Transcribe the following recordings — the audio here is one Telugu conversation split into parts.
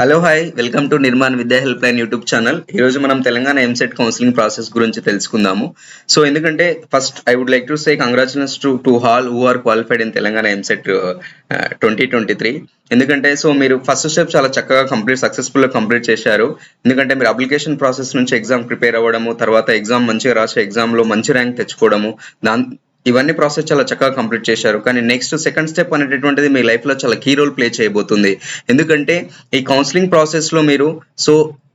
Hello hi welcome to Nirman విద్యా హెల్ప్ లైన్ యూట్యూబ్ ఛానల్. ఈ రోజు మనం తెలంగాణ ఎంసెట్ కౌన్సిలింగ్ ప్రాసెస్ గురించి తెలుసుకుందాము. సో ఎందుకంటే first I would like to say congratulations to all who are qualified in Telangana EAMCET 2023. ఎందుకంటే సో మీరు ఫస్ట్ స్టెప్ చాలా చక్కగా సక్సెస్ఫుల్ గా కంప్లీట్ చేశారు. ఎందుకంటే మీరు అప్లికేషన్ ప్రాసెస్ నుంచి ఎగ్జామ్ ప్రిపేర్ అవ్వడము, తర్వాత ఎగ్జామ్ మంచిగా రాసి ఎగ్జామ్ లో మంచి ర్యాంక్ తెచ్చుకోవడము, ఇవన్నీ ప్రాసెస్ చాలా చక్కగా కంప్లీట్ చేశారు. కానీ నెక్స్ట్ సెకండ్ స్టెప్ అనేటటువంటిది మీ లైఫ్ లో చాలా కీ రోల్ ప్లే చేయబోతుంది. ఎందుకంటే ఈ కౌన్సిలింగ్ ప్రాసెస్ లో మీరు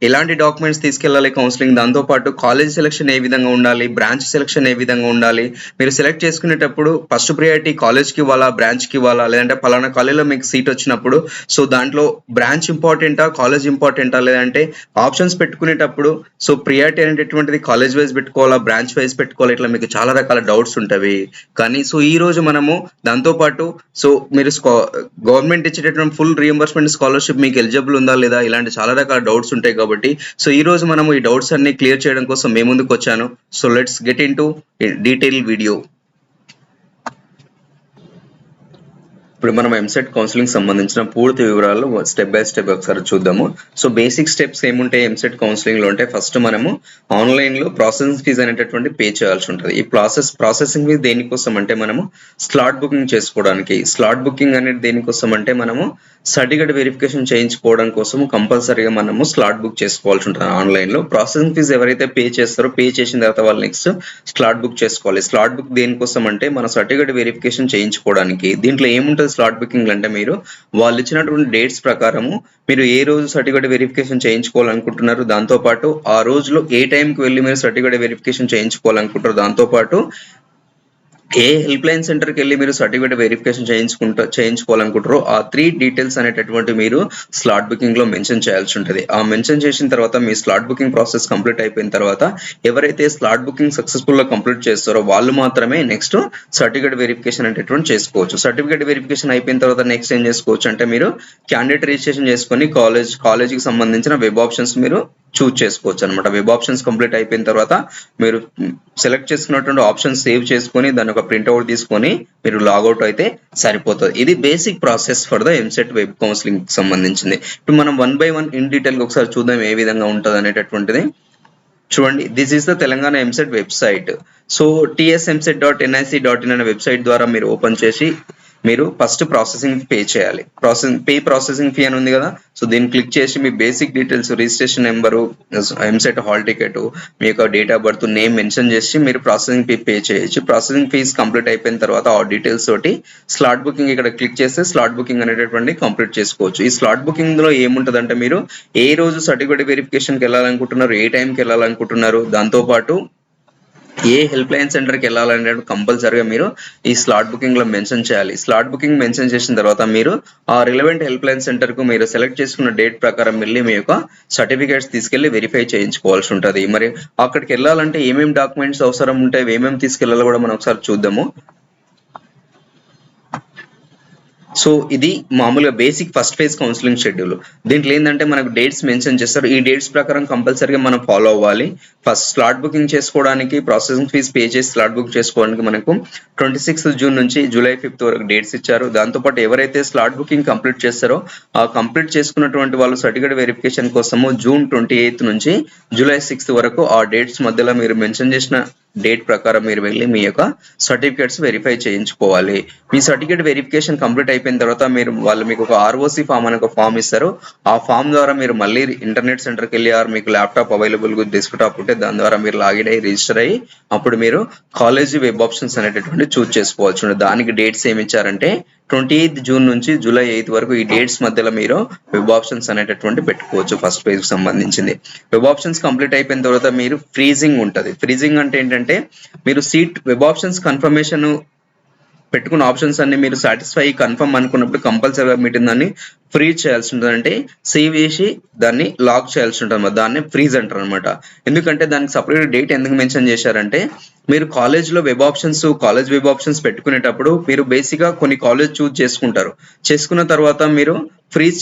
ఎలాంటి డాక్యుమెంట్స్ తీసుకెళ్ళాలి కౌన్సిలింగ్, దాంతో పాటు కాలేజ్ సెలక్షన్ ఏ విధంగా ఉండాలి, బ్రాంచ్ సెలక్షన్ ఏ విధంగా ఉండాలి, మీరు సెలెక్ట్ చేసుకునేటప్పుడు ఫస్ట్ ప్రియారిటీ కాలేజ్ కి ఇవ్వాలా, బ్రాంచ్ కి ఇవ్వాలా, లేదంటే పలానా కాలేజ్లో మీకు సీట్ వచ్చినప్పుడు సో దాంట్లో బ్రాంచ్ ఇంపార్టెంటా, కాలేజ్ ఇంపార్టెంటా, లేదంటే ఆప్షన్స్ పెట్టుకునేటప్పుడు సో ప్రియారిటీ అనేటటువంటిది కాలేజ్ వైజ్ పెట్టుకోవాలా, బ్రాంచ్ వైజ్ పెట్టుకోవాలా, ఇట్లా మీకు చాలా రకాల డౌట్స్ ఉంటాయి. కానీ సో ఈ రోజు మనము దాంతో పాటు సో మీరు గవర్నమెంట్ ఇచ్చేటటువంటి ఫుల్ రీఎంబర్స్మెంట్ స్కాలర్షిప్ మీకు ఎలిజిబుల్ ఉందా లేదా, ఇలాంటి చాలా రకాల డౌట్స్ ఉంటాయి. కాబట్టి సో ఈ రోజు మనము ఈ డౌట్స్ అన్ని క్లియర్ చేయడం కోసం మేము ముందుకు వచ్చాను. So let's get in to detail video. ఇప్పుడు మనం ఎంసెట్ కౌన్సిలింగ్ సంబంధించిన పూర్తి వివరాలు స్టెప్ బై స్టెప్ ఒకసారి చూద్దాము. సో బేసిక్ స్టెప్స్ ఏముంటాయి ఎంసెట్ కౌన్సిలింగ్ లో అంటే, ఫస్ట్ మనము ఆన్లైన్ లో ప్రాసెసింగ్ ఫీజ్ అనేటటువంటి పే చేయాల్సి ఉంటుంది. ఈ ప్రాసెసింగ్ ఫీజ్ దేనికోసం అంటే మనము స్లాట్ బుకింగ్ చేసుకోవడానికి. స్లాట్ బుకింగ్ అనేది దేనికోసం అంటే మనము సర్టిఫికేట్ వెరిఫికేషన్ చేయించుకోవడం కోసం కంపల్సరీగా మనము స్లాట్ బుక్ చేసుకోవాల్సి ఉంటుంది ఆన్లైన్ లో. ప్రాసెసింగ్ ఫీజ్ ఎవరైతే పే చేస్తారో పే చేసిన తర్వాత వాళ్ళు నెక్స్ట్ స్లాట్ బుక్ చేసుకోవాలి. స్లాట్ బుక్ దేనికోసం అంటే మన సర్టిఫికేట్ వెరిఫికేషన్ చేయించుకోవడానికి. దీంట్లో ఏముంటుంది స్లాట్ బుకింగ్ అంటే, మీరు వాళ్ళు ఇచ్చినటువంటి డేట్స్ ప్రకారము మీరు ఏ రోజు సర్టిఫికేట్ వెరిఫికేషన్ చేయించుకోవాలనుకుంటున్నారు, దాంతో పాటు ఆ రోజులో ఏ టైంకి వెళ్ళి మీరు సర్టిఫికేట్ వెరిఫికేషన్ చేయించుకోవాలనుకుంటారు, దాంతో పాటు ఏ హెల్ప్ లైన్ సెంటర్కి వెళ్ళి మీరు సర్టిఫికేట్ వెరిఫికేషన్ చేయించుకోవాలనుకుంటారో ఆ 3 డీటెయిల్స్ అనేటటువంటి మీరు స్లాట్ బుకింగ్ లో మెన్షన్ చేయాల్సి ఉంటుంది. ఆ మెన్షన్ చేసిన తర్వాత మీ స్లాట్ బుకింగ్ ప్రాసెస్ కంప్లీట్ అయిపోయిన తర్వాత ఎవరైతే స్లాట్ బుకింగ్ సక్సెస్ఫుల్ గా కంప్లీట్ చేస్తారో వాళ్ళు మాత్రమే నెక్స్ట్ సర్టిఫికేట్ వెరిఫికేషన్ అనేటటువంటి చేసుకోవచ్చు. సర్టిఫికేట్ వెరిఫికేషన్ అయిపోయిన తర్వాత నెక్స్ట్ ఏం చేసుకోవచ్చు అంటే, మీరు క్యాండిడేట్ రిజిస్ట్రేషన్ చేసుకొని కాలేజీకి సంబంధించిన వెబ్ ఆప్షన్స్ మీరు చూజ్ చేసుకోవచ్చు అనమాట. వెబ్ ఆప్షన్స్ కంప్లీట్ అయిపోయిన తర్వాత మీరు సెలెక్ట్ చేసుకున్నటువంటి ఆప్షన్ సేవ్ చేసుకొని దాని ఒక ప్రింట్అవుట్ తీసుకొని మీరు లాగౌట్ అయితే సరిపోతుంది. ఇది basic process for the EAMCET web counselling సంబంధించింది. ఇప్పుడు మనం 1 by 1 ఇన్ డీటెయిల్ ఒకసారి చూద్దాం ఏ విధంగా ఉంటుంది అనేటటువంటిది. చూడండి, this is the Telangana EAMCET website. So tsmset.nic.in అనే వెబ్సైట్ ద్వారా మీరు ఓపెన్ చేసి మీరు ఫస్ట్ ప్రాసెసింగ్ పే చేయాలి. ప్రాసెసింగ్ ఫీ అని ఉంది కదా, సో దీన్ని క్లిక్ చేసి మీ basic details, registration number, EAMCET hall ticket, మీ యొక్క date of birth, name mention చేసి మీరు ప్రాసెసింగ్ ఫీ పే చేయొచ్చు. ప్రాసెసింగ్ ఫీజ్ కంప్లీట్ అయిపోయిన తర్వాత ఆ డీటెయిల్స్ తోటి స్లాట్ బుకింగ్ ఇక్కడ క్లిక్ చేస్తే స్లాట్ బుకింగ్ అనేటటువంటి కంప్లీట్ చేసుకోవచ్చు. ఈ స్లాట్ బుకింగ్ లో ఏముంటది అంటే, మీరు ఏ రోజు సర్టిఫికేట్ వెరిఫికేషన్కి వెళ్ళాలనుకుంటున్నారు, ఏ టైంకి వెళ్ళాలనుకుంటున్నారు, దాంతో పాటు ఏ హెల్ప్ లైన్ సెంటర్కి వెళ్ళాలనే కంపల్సరీగా మీరు ఈ స్లాట్ బుకింగ్ లో మెన్షన్ చేయాలి. స్లాట్ బుకింగ్ మెన్షన్ చేసిన తర్వాత మీరు ఆ రిలవెంట్ హెల్ప్ లైన్ సెంటర్ కు మీరు సెలెక్ట్ చేసుకున్న డేట్ ప్రకారం వెళ్ళి మీ యొక్క సర్టిఫికేట్స్ తీసుకెళ్లి వెరిఫై చేయించుకోవాల్సి ఉంటుంది. మరి అక్కడికి వెళ్ళాలంటే ఏమేమి డాక్యుమెంట్స్ అవసరం ఉంటాయి, ఏమేమి తీసుకెళ్లాలో కూడా మనం ఒకసారి చూద్దాము. సో ఇది మామూలుగా basic first phase counselling schedule. దీంట్లో ఏంటంటే మనకు డేట్స్ మెన్షన్ చేస్తారు. ఈ డేట్స్ ప్రకారం కంపల్సరీగా మనం ఫాలో అవ్వాలి. ఫస్ట్ స్లాట్ బుకింగ్ చేసుకోవడానికి ప్రాసెసింగ్ ఫీజ్ పే చేసి స్లాట్ బుక్ చేసుకోవడానికి మనకు 26 జూన్ నుంచి జూలై 5 వరకు డేట్స్ ఇచ్చారు. దాంతోపాటు ఎవరైతే స్లాట్ బుకింగ్ కంప్లీట్ చేస్తారో ఆ కంప్లీట్ చేసుకున్నటువంటి వాళ్ళు సర్టిఫికేట్ వెరిఫికేషన్ కోసము జూన్ 28 నుంచి జూలై 6 వరకు ఆ డేట్స్ మధ్యలో మీరు మెన్షన్ చేసిన డేట్ ప్రకారం మీరు వెళ్ళి మీ యొక్క సర్టిఫికేట్స్ వెరిఫై చేయించుకోవాలి. మీ సర్టిఫికేట్ వెరిఫికేషన్ కంప్లీట్ అయిపోయిన తర్వాత వాళ్ళు మీకు ఒక ఆర్ఓసి ఫామ్ అనే ఒక ఫామ్ ఇస్తారు. ఆ ఫామ్ ద్వారా మీరు మళ్ళీ ఇంటర్నెట్ సెంటర్కి వెళ్ళి మీకు ల్యాప్టాప్ అవైలబుల్ డెస్క్టాప్ ఉంటే దాని ద్వారా మీరు లాగిన్ అయ్యి రిజిస్టర్ అయ్యి అప్పుడు మీరు కాలేజీ వెబ్ ఆప్షన్స్ అనేటటువంటి చూస్ చేసుకోవచ్చు. దానికి డేట్స్ ఏమి ఇచ్చారంటే 28 జూన్ నుంచి జూలై 8 వరకు ఈ డేట్స్ మధ్యలో మీరు వెబ్ ఆప్షన్స్ అనేటటువంటి పెట్టుకోవచ్చు. ఫస్ట్ పేజ్ కి సంబంధించింది. వెబ్ ఆప్షన్స్ కంప్లీట్ అయిపోయిన తర్వాత మీరు ఫ్రీజింగ్ ఉంటుంది. ఫ్రీజింగ్ అంటే ఏంటంటే, మీరు వెబ్ ఆప్షన్స్ కన్ఫర్మేషన్ పెట్టుకున్న ఆప్షన్స్ అన్ని మీరు సాటిస్ఫై కన్ఫర్మ్ అనుకున్నప్పుడు కంపల్సరీగా మీరు దాన్ని ఫ్రీజ్ చేయాల్సి ఉంటుంది. అంటే సేవ్ చేసి దాన్ని లాక్ చేయాల్సి ఉంటుంది. దాన్ని ఫ్రీజ్ అంటారు అనమాట. ఎందుకంటే దానికి సపరేట్ డేట్ ఎందుకు మెన్షన్ చేశారంటే, మీరు కాలేజ్లో కాలేజ్ వెబ్ ఆప్షన్స్ పెట్టుకునేటప్పుడు మీరు బేసిక్గా కొన్ని కాలేజ్ చూస్ చేసుకుంటారు. చేసుకున్న తర్వాత మీరు ఫ్రీజ్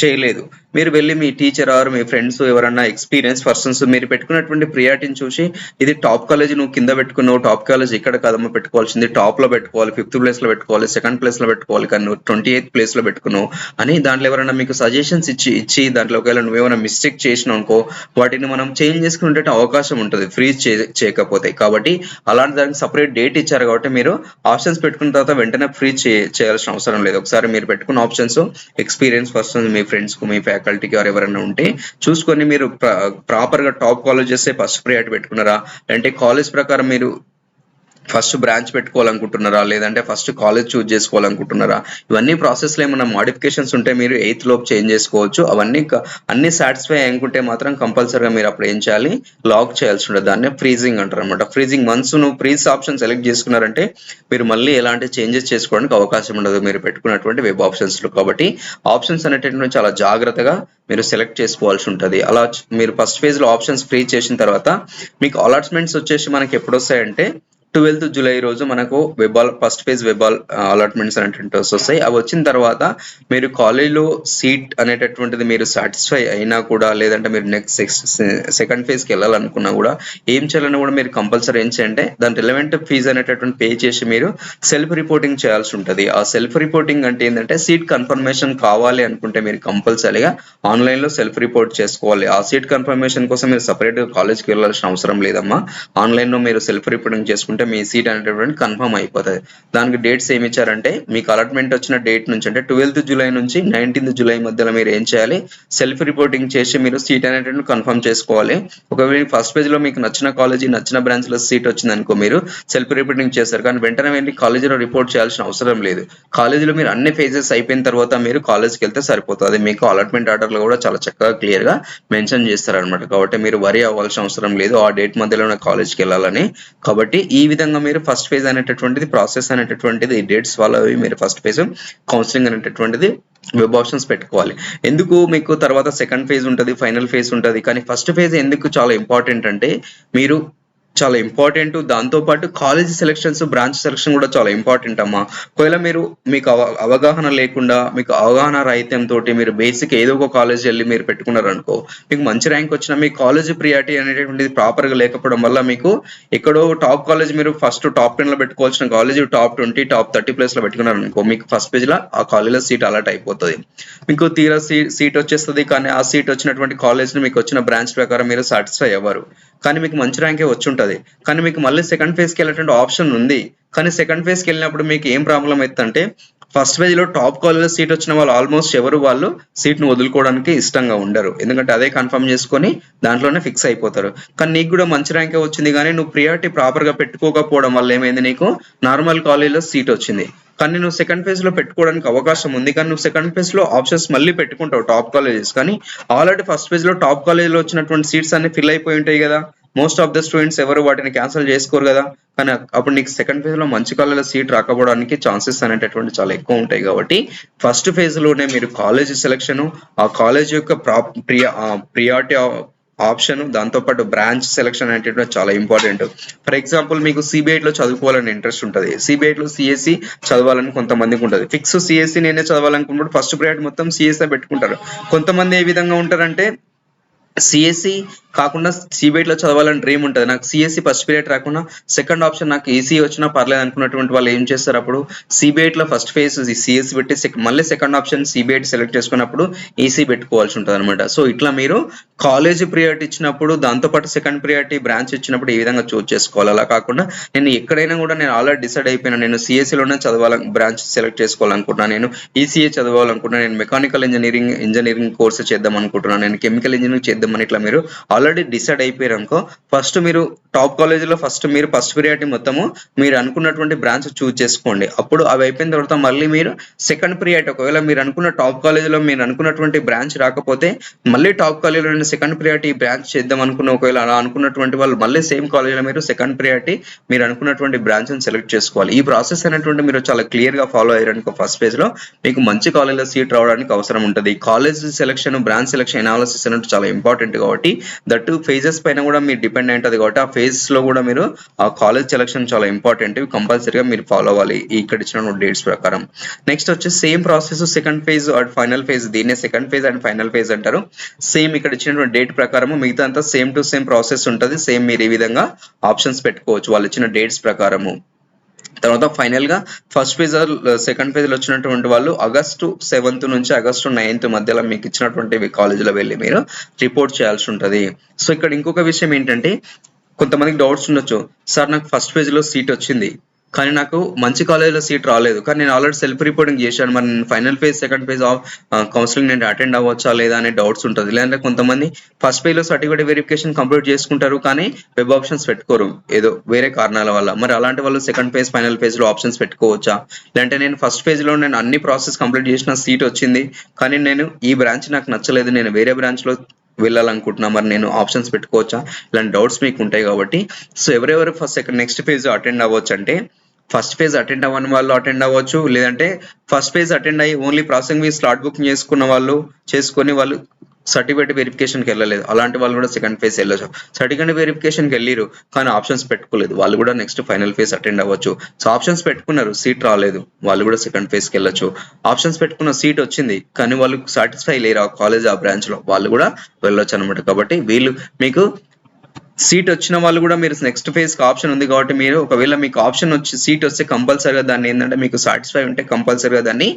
చేయలేదు, మీరు వెళ్ళి మీ టీచర్ ఆర్ మీ ఫ్రెండ్స్ ఎవరన్నా ఎక్స్పీరియన్స్ పర్సన్స్ మీరు పెట్టుకున్నటువంటి ప్రియారిటీని చూసి ఇది టాప్ కాలేజ్ నువ్వు కింద పెట్టుకున్నావు, టాప్ కాలేజ్ ఇక్కడ కదమ్మా పెట్టుకోవాల్సింది, టాప్ లో పెట్టుకోవాలి, 5th ప్లేస్ లో పెట్టుకోవాలి, 2nd ప్లేస్ లో పెట్టుకోవాలి, కానీ నువ్వు 28th ప్లేస్ లో పెట్టుకున్నావు అని దాంట్లో ఎవరైనా మీకు సజెషన్స్ ఇచ్చి దాంట్లో ఒకవేళ నువ్వేమైనా మిస్టేక్ చేసినావు అనుకో వాటిని మనం చేంజ్ చేసుకునే అవకాశం ఉంటుంది ఫ్రీజ్ చేయకపోతే. కాబట్టి అలాంటి దానికి సపరేట్ డేట్ ఇచ్చారు కాబట్టి మీరు ఆప్షన్స్ పెట్టుకున్న తర్వాత వెంటనే ఫ్రీజ్ చేయాల్సిన అవసరం లేదు. ఒకసారి మీరు పెట్టుకున్న ఆప్షన్స్ ఎక్స్పీరియన్స్ పర్సన్ మీ ఫ్రెండ్స్ కు మీ ఫ్యాకల్టీకి ఎవరైనా ఉంటే చూసుకొని మీరు ప్రాపర్ గా టాప్ కాలేజెస్ ఫస్ట్ ప్రియారిటీ పెట్టుకున్నారా, అంటే కాలేజ్ ప్రకారం మీరు ఫస్ట్ బ్రాంచ్ పెట్టుకోవాలనుకుంటున్నారా, లేదంటే ఫస్ట్ కాలేజ్ చూజ్ చేసుకోవాలనుకుంటున్నారా, ఇవన్నీ ప్రాసెస్ లో ఏమైనా మోడిఫికేషన్స్ ఉంటే మీరు 8th లోపు చేంజ్ చేసుకోవచ్చు. అవన్నీ అన్ని సాటిస్ఫై అనుకుంటే మాత్రం కంపల్సరీగా మీరు అప్పుడు ఏం చేయాలి, లాక్ చేయాల్సి ఉంటుంది. దాన్ని ఫ్రీజింగ్ అంటారు అనమాట. ఫ్రీజింగ్ వన్స్ నువ్వు ఫ్రీజ్ ఆప్షన్ సెలెక్ట్ చేసుకున్నారంటే మీరు మళ్ళీ ఎలాంటి చేంజెస్ చేసుకోవడానికి అవకాశం ఉండదు మీరు పెట్టుకున్నటువంటి వెబ్ ఆప్షన్స్ లో. కాబట్టి ఆప్షన్స్ అనేటటువంటి చాలా జాగ్రత్తగా మీరు సెలెక్ట్ చేసుకోవాల్సి ఉంటుంది. అలా మీరు ఫస్ట్ ఫేజ్ లో ఆప్షన్స్ ఫ్రీ చేసిన తర్వాత మీకు అలాట్మెంట్స్ వచ్చేసి మనకి ఎప్పుడు వస్తాయంటే 12th జూలై రోజు మనకు ఫస్ట్ ఫేజ్ వెబ్ అలాట్మెంట్స్ అనేటువంటి వస్తాయి. అవి వచ్చిన తర్వాత మీరు కాలేజ్లో సీట్ అనేటటువంటిది మీరు సాటిస్ఫై అయినా కూడా, లేదంటే మీరు నెక్స్ట్ సెకండ్ ఫేజ్కి వెళ్ళాలనుకున్నా కూడా ఏం చేయాలన్నా కూడా మీరు కంపల్సరీ ఏం చేయంటే దాని రిలవెంట్ ఫీజు అనేటటువంటి పే చేసి మీరు సెల్ఫ్ రిపోర్టింగ్ చేయాల్సి ఉంటుంది. ఆ సెల్ఫ్ రిపోర్టింగ్ అంటే ఏంటంటే సీట్ కన్ఫర్మేషన్ కావాలి అనుకుంటే మీరు కంపల్సరీగా ఆన్లైన్లో సెల్ఫ్ రిపోర్ట్ చేసుకోవాలి. ఆ సీట్ కన్ఫర్మేషన్ కోసం మీరు సపరేట్గా కాలేజ్కి వెళ్ళాల్సిన అవసరం లేదమ్మా. ఆన్లైన్లో మీరు సెల్ఫ్ రిపోర్టింగ్ చేసుకుంటే మీ సీట్ అనేటువంటి కన్ఫర్మ్ అయిపోతుంది. దానికి డేట్స్ ఏమి ఇచ్చారంటే మీకు అలాట్మెంట్ వచ్చిన డేట్ నుంచి అంటే 12th జూలై నుంచి 19th జూలై మధ్యలో మీరు ఏం చేయాలి, సెల్ఫ్ రిపోర్టింగ్ చేసి మీరు సీట్ అనేటువంటి కన్ఫర్మ్ చేసుకోవాలి. ఒకవేళ ఫస్ట్ పేజ్ లో మీకు నచ్చిన కాలేజీ నచ్చిన బ్రాంచ్ లో సీట్ వచ్చింది అనుకో మీరు సెల్ఫ్ రిపోర్టింగ్ చేస్తారు, కానీ వెంటనే వెళ్ళి కాలేజీలో రిపోర్ట్ చేయాల్సిన అవసరం లేదు. కాలేజీలో మీరు అన్ని ఫేజెస్ అయిపోయిన తర్వాత మీరు కాలేజ్కి వెళ్తే సరిపోతుంది. మీకు అలాట్మెంట్ ఆర్డర్ లో కూడా చాలా చక్కగా క్లియర్ గా మెన్షన్ చేస్తారనమాట. కాబట్టి మీరు వరీ అవ్వాల్సిన అవసరం లేదు ఆ డేట్ మధ్యలో కాలేజ్కి వెళ్ళాలని. కాబట్టి ఈ విధంగా మీరు ఫస్ట్ ఫేజ్ అనేటటువంటిది ప్రాసెస్ అనేటటువంటిది డేట్స్ ఫాలో అయ్యి మీరు ఫస్ట్ ఫేజ్ కౌన్సిలింగ్ అనేటటువంటిది వెబ్ ఆప్షన్స్ పెట్టుకోవాలి. ఎందుకు మీకు తర్వాత సెకండ్ ఫేజ్ ఉంటుంది, ఫైనల్ ఫేజ్ ఉంటుంది, కానీ ఫస్ట్ ఫేజ్ ఎందుకు చాలా ఇంపార్టెంట్ అంటే మీరు చాలా ఇంపార్టెంట్. దాంతోపాటు కాలేజ్ సెలెక్షన్స్ బ్రాంచ్ సెలెక్షన్ కూడా చాలా ఇంపార్టెంట్ అమ్మా. ఒకవేళ మీకు అవగాహన లేకుండా మీకు అవగాహన రాహిత్యంతో మీరు బేసిక్ ఏదో ఒక కాలేజ్ వెళ్ళి మీరు పెట్టుకున్నారనుకో మీకు మంచి ర్యాంక్ వచ్చినా మీ కాలేజ్ ప్రియారిటీ అనేటువంటిది ప్రాపర్గా లేకపోవడం వల్ల మీకు ఎక్కడో టాప్ కాలేజ్ మీరు ఫస్ట్ టాప్ 10 లో పెట్టుకోవాల్సిన కాలేజ్ టాప్ 20 టాప్ 30 ప్లేస్ లో పెట్టుకున్నారనుకో మీకు ఫస్ట్ పేజ్ లో ఆ కాలేజ్లో సీట్ అలాట్ అయిపోతుంది. మీకు తీరా సీట్ వచ్చేస్తుంది, కానీ ఆ సీట్ వచ్చినటువంటి కాలేజ్ మీకు వచ్చిన బ్రాంచ్ ప్రకారం మీరు సాటిస్ఫై అవ్వరు, కానీ మీకు మంచి ర్యాంకే వచ్చి ఉంటుంది. కానీ మీకు మళ్ళీ సెకండ్ ఫేజ్కి వెళ్ళేటువంటి ఆప్షన్ ఉంది, కానీ సెకండ్ ఫేజ్కి వెళ్ళినప్పుడు మీకు ఏం ప్రాబ్లం అవుతుందంటే ఫస్ట్ ఫేజ్ లో టాప్ కాలేజ్ సీట్ వచ్చిన వాళ్ళు ఆల్మోస్ట్ వాళ్ళు సీట్ ను వదులుకోవడానికి ఇష్టంగా ఉండరు, ఎందుకంటే అదే కన్ఫర్మ్ చేసుకొని దాంట్లోనే ఫిక్స్ అయిపోతారు. కానీ నీకు కూడా మంచి ర్యాంకే వచ్చింది, కానీ నువ్వు ప్రియారిటీ ప్రాపర్ గా పెట్టుకోకపోవడం వల్ల ఏమైంది, నీకు నార్మల్ కాలేజ్లో సీట్ వచ్చింది, కానీ నువ్వు సెకండ్ ఫేజ్ లో పెట్టుకోవడానికి అవకాశం ఉంది, కానీ నువ్వు సెకండ్ ఫేజ్ లో ఆప్షన్స్ మళ్ళీ పెట్టుకుంటావు టాప్ కాలేజెస్, కానీ ఆల్రెడీ ఫస్ట్ ఫేజ్ లో టాప్ కాలేజ్ లో వచ్చినటువంటి సీట్స్ అన్ని ఫిల్ అయిపోయి ఉంటాయి కదా. మోస్ట్ ఆఫ్ ద స్టూడెంట్స్ ఎవరు వాటిని క్యాన్సిల్ చేసుకోరు కదా, కానీ అప్పుడు నీకు సెకండ్ ఫేజ్ లో మంచి కాలేజ్లో సీట్ రాకపోవడానికి ఛాన్సెస్ అనేటటువంటి చాలా ఎక్కువ ఉంటాయి. కాబట్టి ఫస్ట్ ఫేజ్ లోనే మీరు కాలేజ్ సెలెక్షన్, ఆ కాలేజ్ యొక్క ప్రియారిటీ ఆప్షన్, దాంతోపాటు బ్రాంచ్ సెలెక్షన్ అనేటువంటి చాలా ఇంపార్టెంట్. ఫర్ ఎగ్జాంపుల్ మీకు సిబిఐ లో చదువుకోవాలని ఇంట్రెస్ట్ ఉంటుంది, సిబిఐ లో సిఎస్సి చదవాలని కొంతమందికి ఉంటుంది. ఫిక్స్ సిఎస్సి నేనే చదవాలనుకున్నప్పుడు ఫస్ట్ ప్రియారిటీ మొత్తం సిఎస్సి పెట్టుకుంటారు. కొంతమంది ఏ విధంగా ఉంటారంటే సిఎస్సి కాకుండా సిబిఐలో చదవాలని డ్రీమ్ ఉంటుంది, నాకు సిఎస్సి ఫస్ట్ పీరియడ్ రాకుండా సెకండ్ ఆప్షన్ నాకు ఈసీ వచ్చినా పర్లేదు అనుకున్నటువంటి వాళ్ళు ఏం చేస్తారు, అప్పుడు సిబిఐలో ఫస్ట్ ఫేజ్ సిఎస్సి పెట్టి మళ్ళీ సెకండ్ ఆప్షన్ సిబిఐ సెలెక్ట్ చేసుకున్నప్పుడు ఈసీ పెట్టుకోవాల్సి ఉంటుంది అనమాట. సో ఇట్లా మీరు కాలేజ్ ప్రియారిటీ ఇచ్చినప్పుడు దాంతోపాటు సెకండ్ ప్రియారిటీ బ్రాంచ్ ఇచ్చినప్పుడు ఈ విధంగా చూస్ చేసుకోవాలి. అలా కాకుండా నేను ఎక్కడైనా కూడా నేను ఆల్రెడీ డిసైడ్ అయిపోయినా, నేను సిఎస్సిలోనే బ్రాంచ్ సెలెక్ట్ చేసుకోవాలనుకుంటున్నాను, నేను ఈసీఏ చదవాలనుకుంటున్నాను, నేను మెకానికల్ ఇంజనీరింగ్ కోర్స్ చేద్దాం అనుకుంటున్నాను, నేను కెమికల్ ఇంజనీరింగ్ చేద్దామని ఇట్లా మీరు ఆల్రెడీ డిసైడ్ అయిపోయారు అనుకో ఫస్ట్ మీరు టాప్ కాలేజీలో ఫస్ట్ ప్రియారిటీ మొత్తము మీరు అనుకున్నటువంటి బ్రాంచ్ చూస్ చేసుకోండి. అప్పుడు అవి అయిపోయిన తర్వాత మళ్ళీ మీరు సెకండ్ ప్రియారిటీ ఒకవేళ మీరు అనుకున్న టాప్ కాలేజీలో మీరు అనుకున్నటువంటి బ్రాంచ్ రాకపోతే మళ్ళీ టాప్ కాలేజీలో సెకండ్ ప్రియారిటీ బ్రాంచ్ చేద్దాం అనుకున్న ఒకవేళ అలా అనుకున్నటువంటి వాళ్ళు మళ్ళీ సేమ్ కాలేజీలో మీరు సెకండ్ ప్రియారిటీ మీరు అనుకున్నటువంటి బ్రాంచ్ ని సెలెక్ట్ చేసుకోవాలి. ఈ ప్రాసెస్ అనేటువంటి మీరు చాలా క్లియర్ గా ఫాలో అయ్యారనుకో ఫస్ట్ పేజ్ లో మీకు మంచి కాలేజీలో సీట్ రావడానికి అవసరం ఉంటుంది. College selection branch selection analysis అనేది చాలా ఇంపార్టెంట్. ఇంపార్టెంట్ కాబట్టి దట్ ఫేజెస్ పైన కూడా మీరు డిపెండ్ అయి ఉంటుంది కాబట్టి ఆ ఫేజెస్ లో కూడా మీరు ఆ కాలేజ్ సెలక్షన్ చాలా ఇంపార్టెంట్, కంపల్సరీగా మీరు ఫాలో అవ్వాలి ఇక్కడ ఇచ్చిన డేట్స్ ప్రకారం. నెక్స్ట్ వచ్చి same process second phase and final phase, దీన్నే second phase and final phase అంటారు. సేమ్ ఇక్కడ ఇచ్చినటువంటి డేట్ ప్రకారం మిగతా అంతా సేమ్ టు సేమ్ ప్రాసెస్ ఉంటుంది. సేమ్ మీరు ఈ విధంగా ఆప్షన్స్ పెట్టుకోవచ్చు వాళ్ళు ఇచ్చిన డేట్స్ ప్రకారము. తర్వాత ఫైనల్ గా ఫస్ట్ ఫేజ్ సెకండ్ ఫేజ్ లో వచ్చినటువంటి వాళ్ళు August 7th నుంచి August 9th మధ్యలో మీకు ఇచ్చినటువంటి కాలేజీలో వెళ్ళి మీరు రిపోర్ట్ చేయాల్సి ఉంటుంది. సో ఇక్కడ ఇంకొక విషయం ఏంటంటే కొంతమందికి డౌట్స్ ఉండొచ్చు, సార్ నాకు ఫస్ట్ ఫేజ్ లో సీట్ వచ్చింది కానీ నాకు మంచి కాలేజీలో సీట్ రాలేదు, కానీ నేను ఆల్రెడీ సెల్ఫ్ రిపోర్టింగ్ చేశాను, మరి final phase second phase counselling నేను అటెండ్ అవ్వచ్చా లేదా అనే డౌట్స్ ఉంటుంది. లేదంటే కొంతమంది ఫస్ట్ ఫేజ్ లో సర్టిఫికేట్ వెరిఫికేషన్ కంప్లీట్ చేసుకుంటారు కానీ వెబ్ ఆప్షన్స్ పెట్టుకోరు ఏదో వేరే కారణాల వల్ల, మరి అలాంటి వాళ్ళు సెకండ్ ఫేజ్ ఫైనల్ ఫేజ్ లో ఆప్షన్స్ పెట్టుకోవచ్చా? లేదంటే నేను ఫస్ట్ ఫేజ్ లో నేను అన్ని ప్రాసెస్ కంప్లీట్ చేసిన సీట్ వచ్చింది కానీ నేను ఈ బ్రాంచ్ నాకు నచ్చలేదు, నేను వేరే బ్రాంచ్ లో వెళ్ళాలనుకుంటున్నా, మరి నేను ఆప్షన్స్ పెట్టుకోవచ్చా? ఇలాంటి డౌట్స్ మీకు ఉంటాయి కాబట్టి సో ఎవరెవరు నెక్స్ట్ ఫేజ్ అటెండ్ అవ్వచ్చు అంటే ఫస్ట్ ఫేజ్ అటెండ్ అవ్వని వాళ్ళు అటెండ్ అవ్వచ్చు, లేదంటే ఫస్ట్ ఫేజ్ అటెండ్ అయ్యి only processing fees slot booking చేసుకుని వాళ్ళు సర్టిఫికేట్ వెరిఫికేషన్కి వెళ్ళలేదు, అలాంటి వాళ్ళు కూడా సెకండ్ ఫేజ్ వెళ్ళచ్చు. సర్టిఫికేట్ వెరిఫికేషన్కి వెళ్ళిరు కానీ ఆప్షన్స్ పెట్టుకోలేదు, వాళ్ళు కూడా నెక్స్ట్ ఫైనల్ ఫేజ్ అటెండ్ అవ్వచ్చు. సో ఆప్షన్స్ పెట్టుకున్నారు సీట్ రాలేదు, వాళ్ళు కూడా సెకండ్ ఫేజ్కి వెళ్ళచ్చు. ఆప్షన్స్ పెట్టుకున్న సీట్ వచ్చింది కానీ వాళ్ళు సాటిస్ఫై లేరు ఆ కాలేజ్ ఆ బ్రాంచ్ లో, వాళ్ళు కూడా వెళ్ళొచ్చు అనమాట. కాబట్టి వీళ్ళు మీకు సీట్ వచ్చిన వాళ్ళు కూడా మీరు నెక్స్ట్ ఫేజ్ కి ఆప్షన్ ఉంది కాబట్టి మీరు ఒకవేళ మీకు ఆప్షన్ వచ్చి సీట్ వస్తే కంపల్సరీగా దాన్ని ఏంటంటే మీకు సాటిస్ఫై ఉంటే కంపల్సరీగా దాన్ని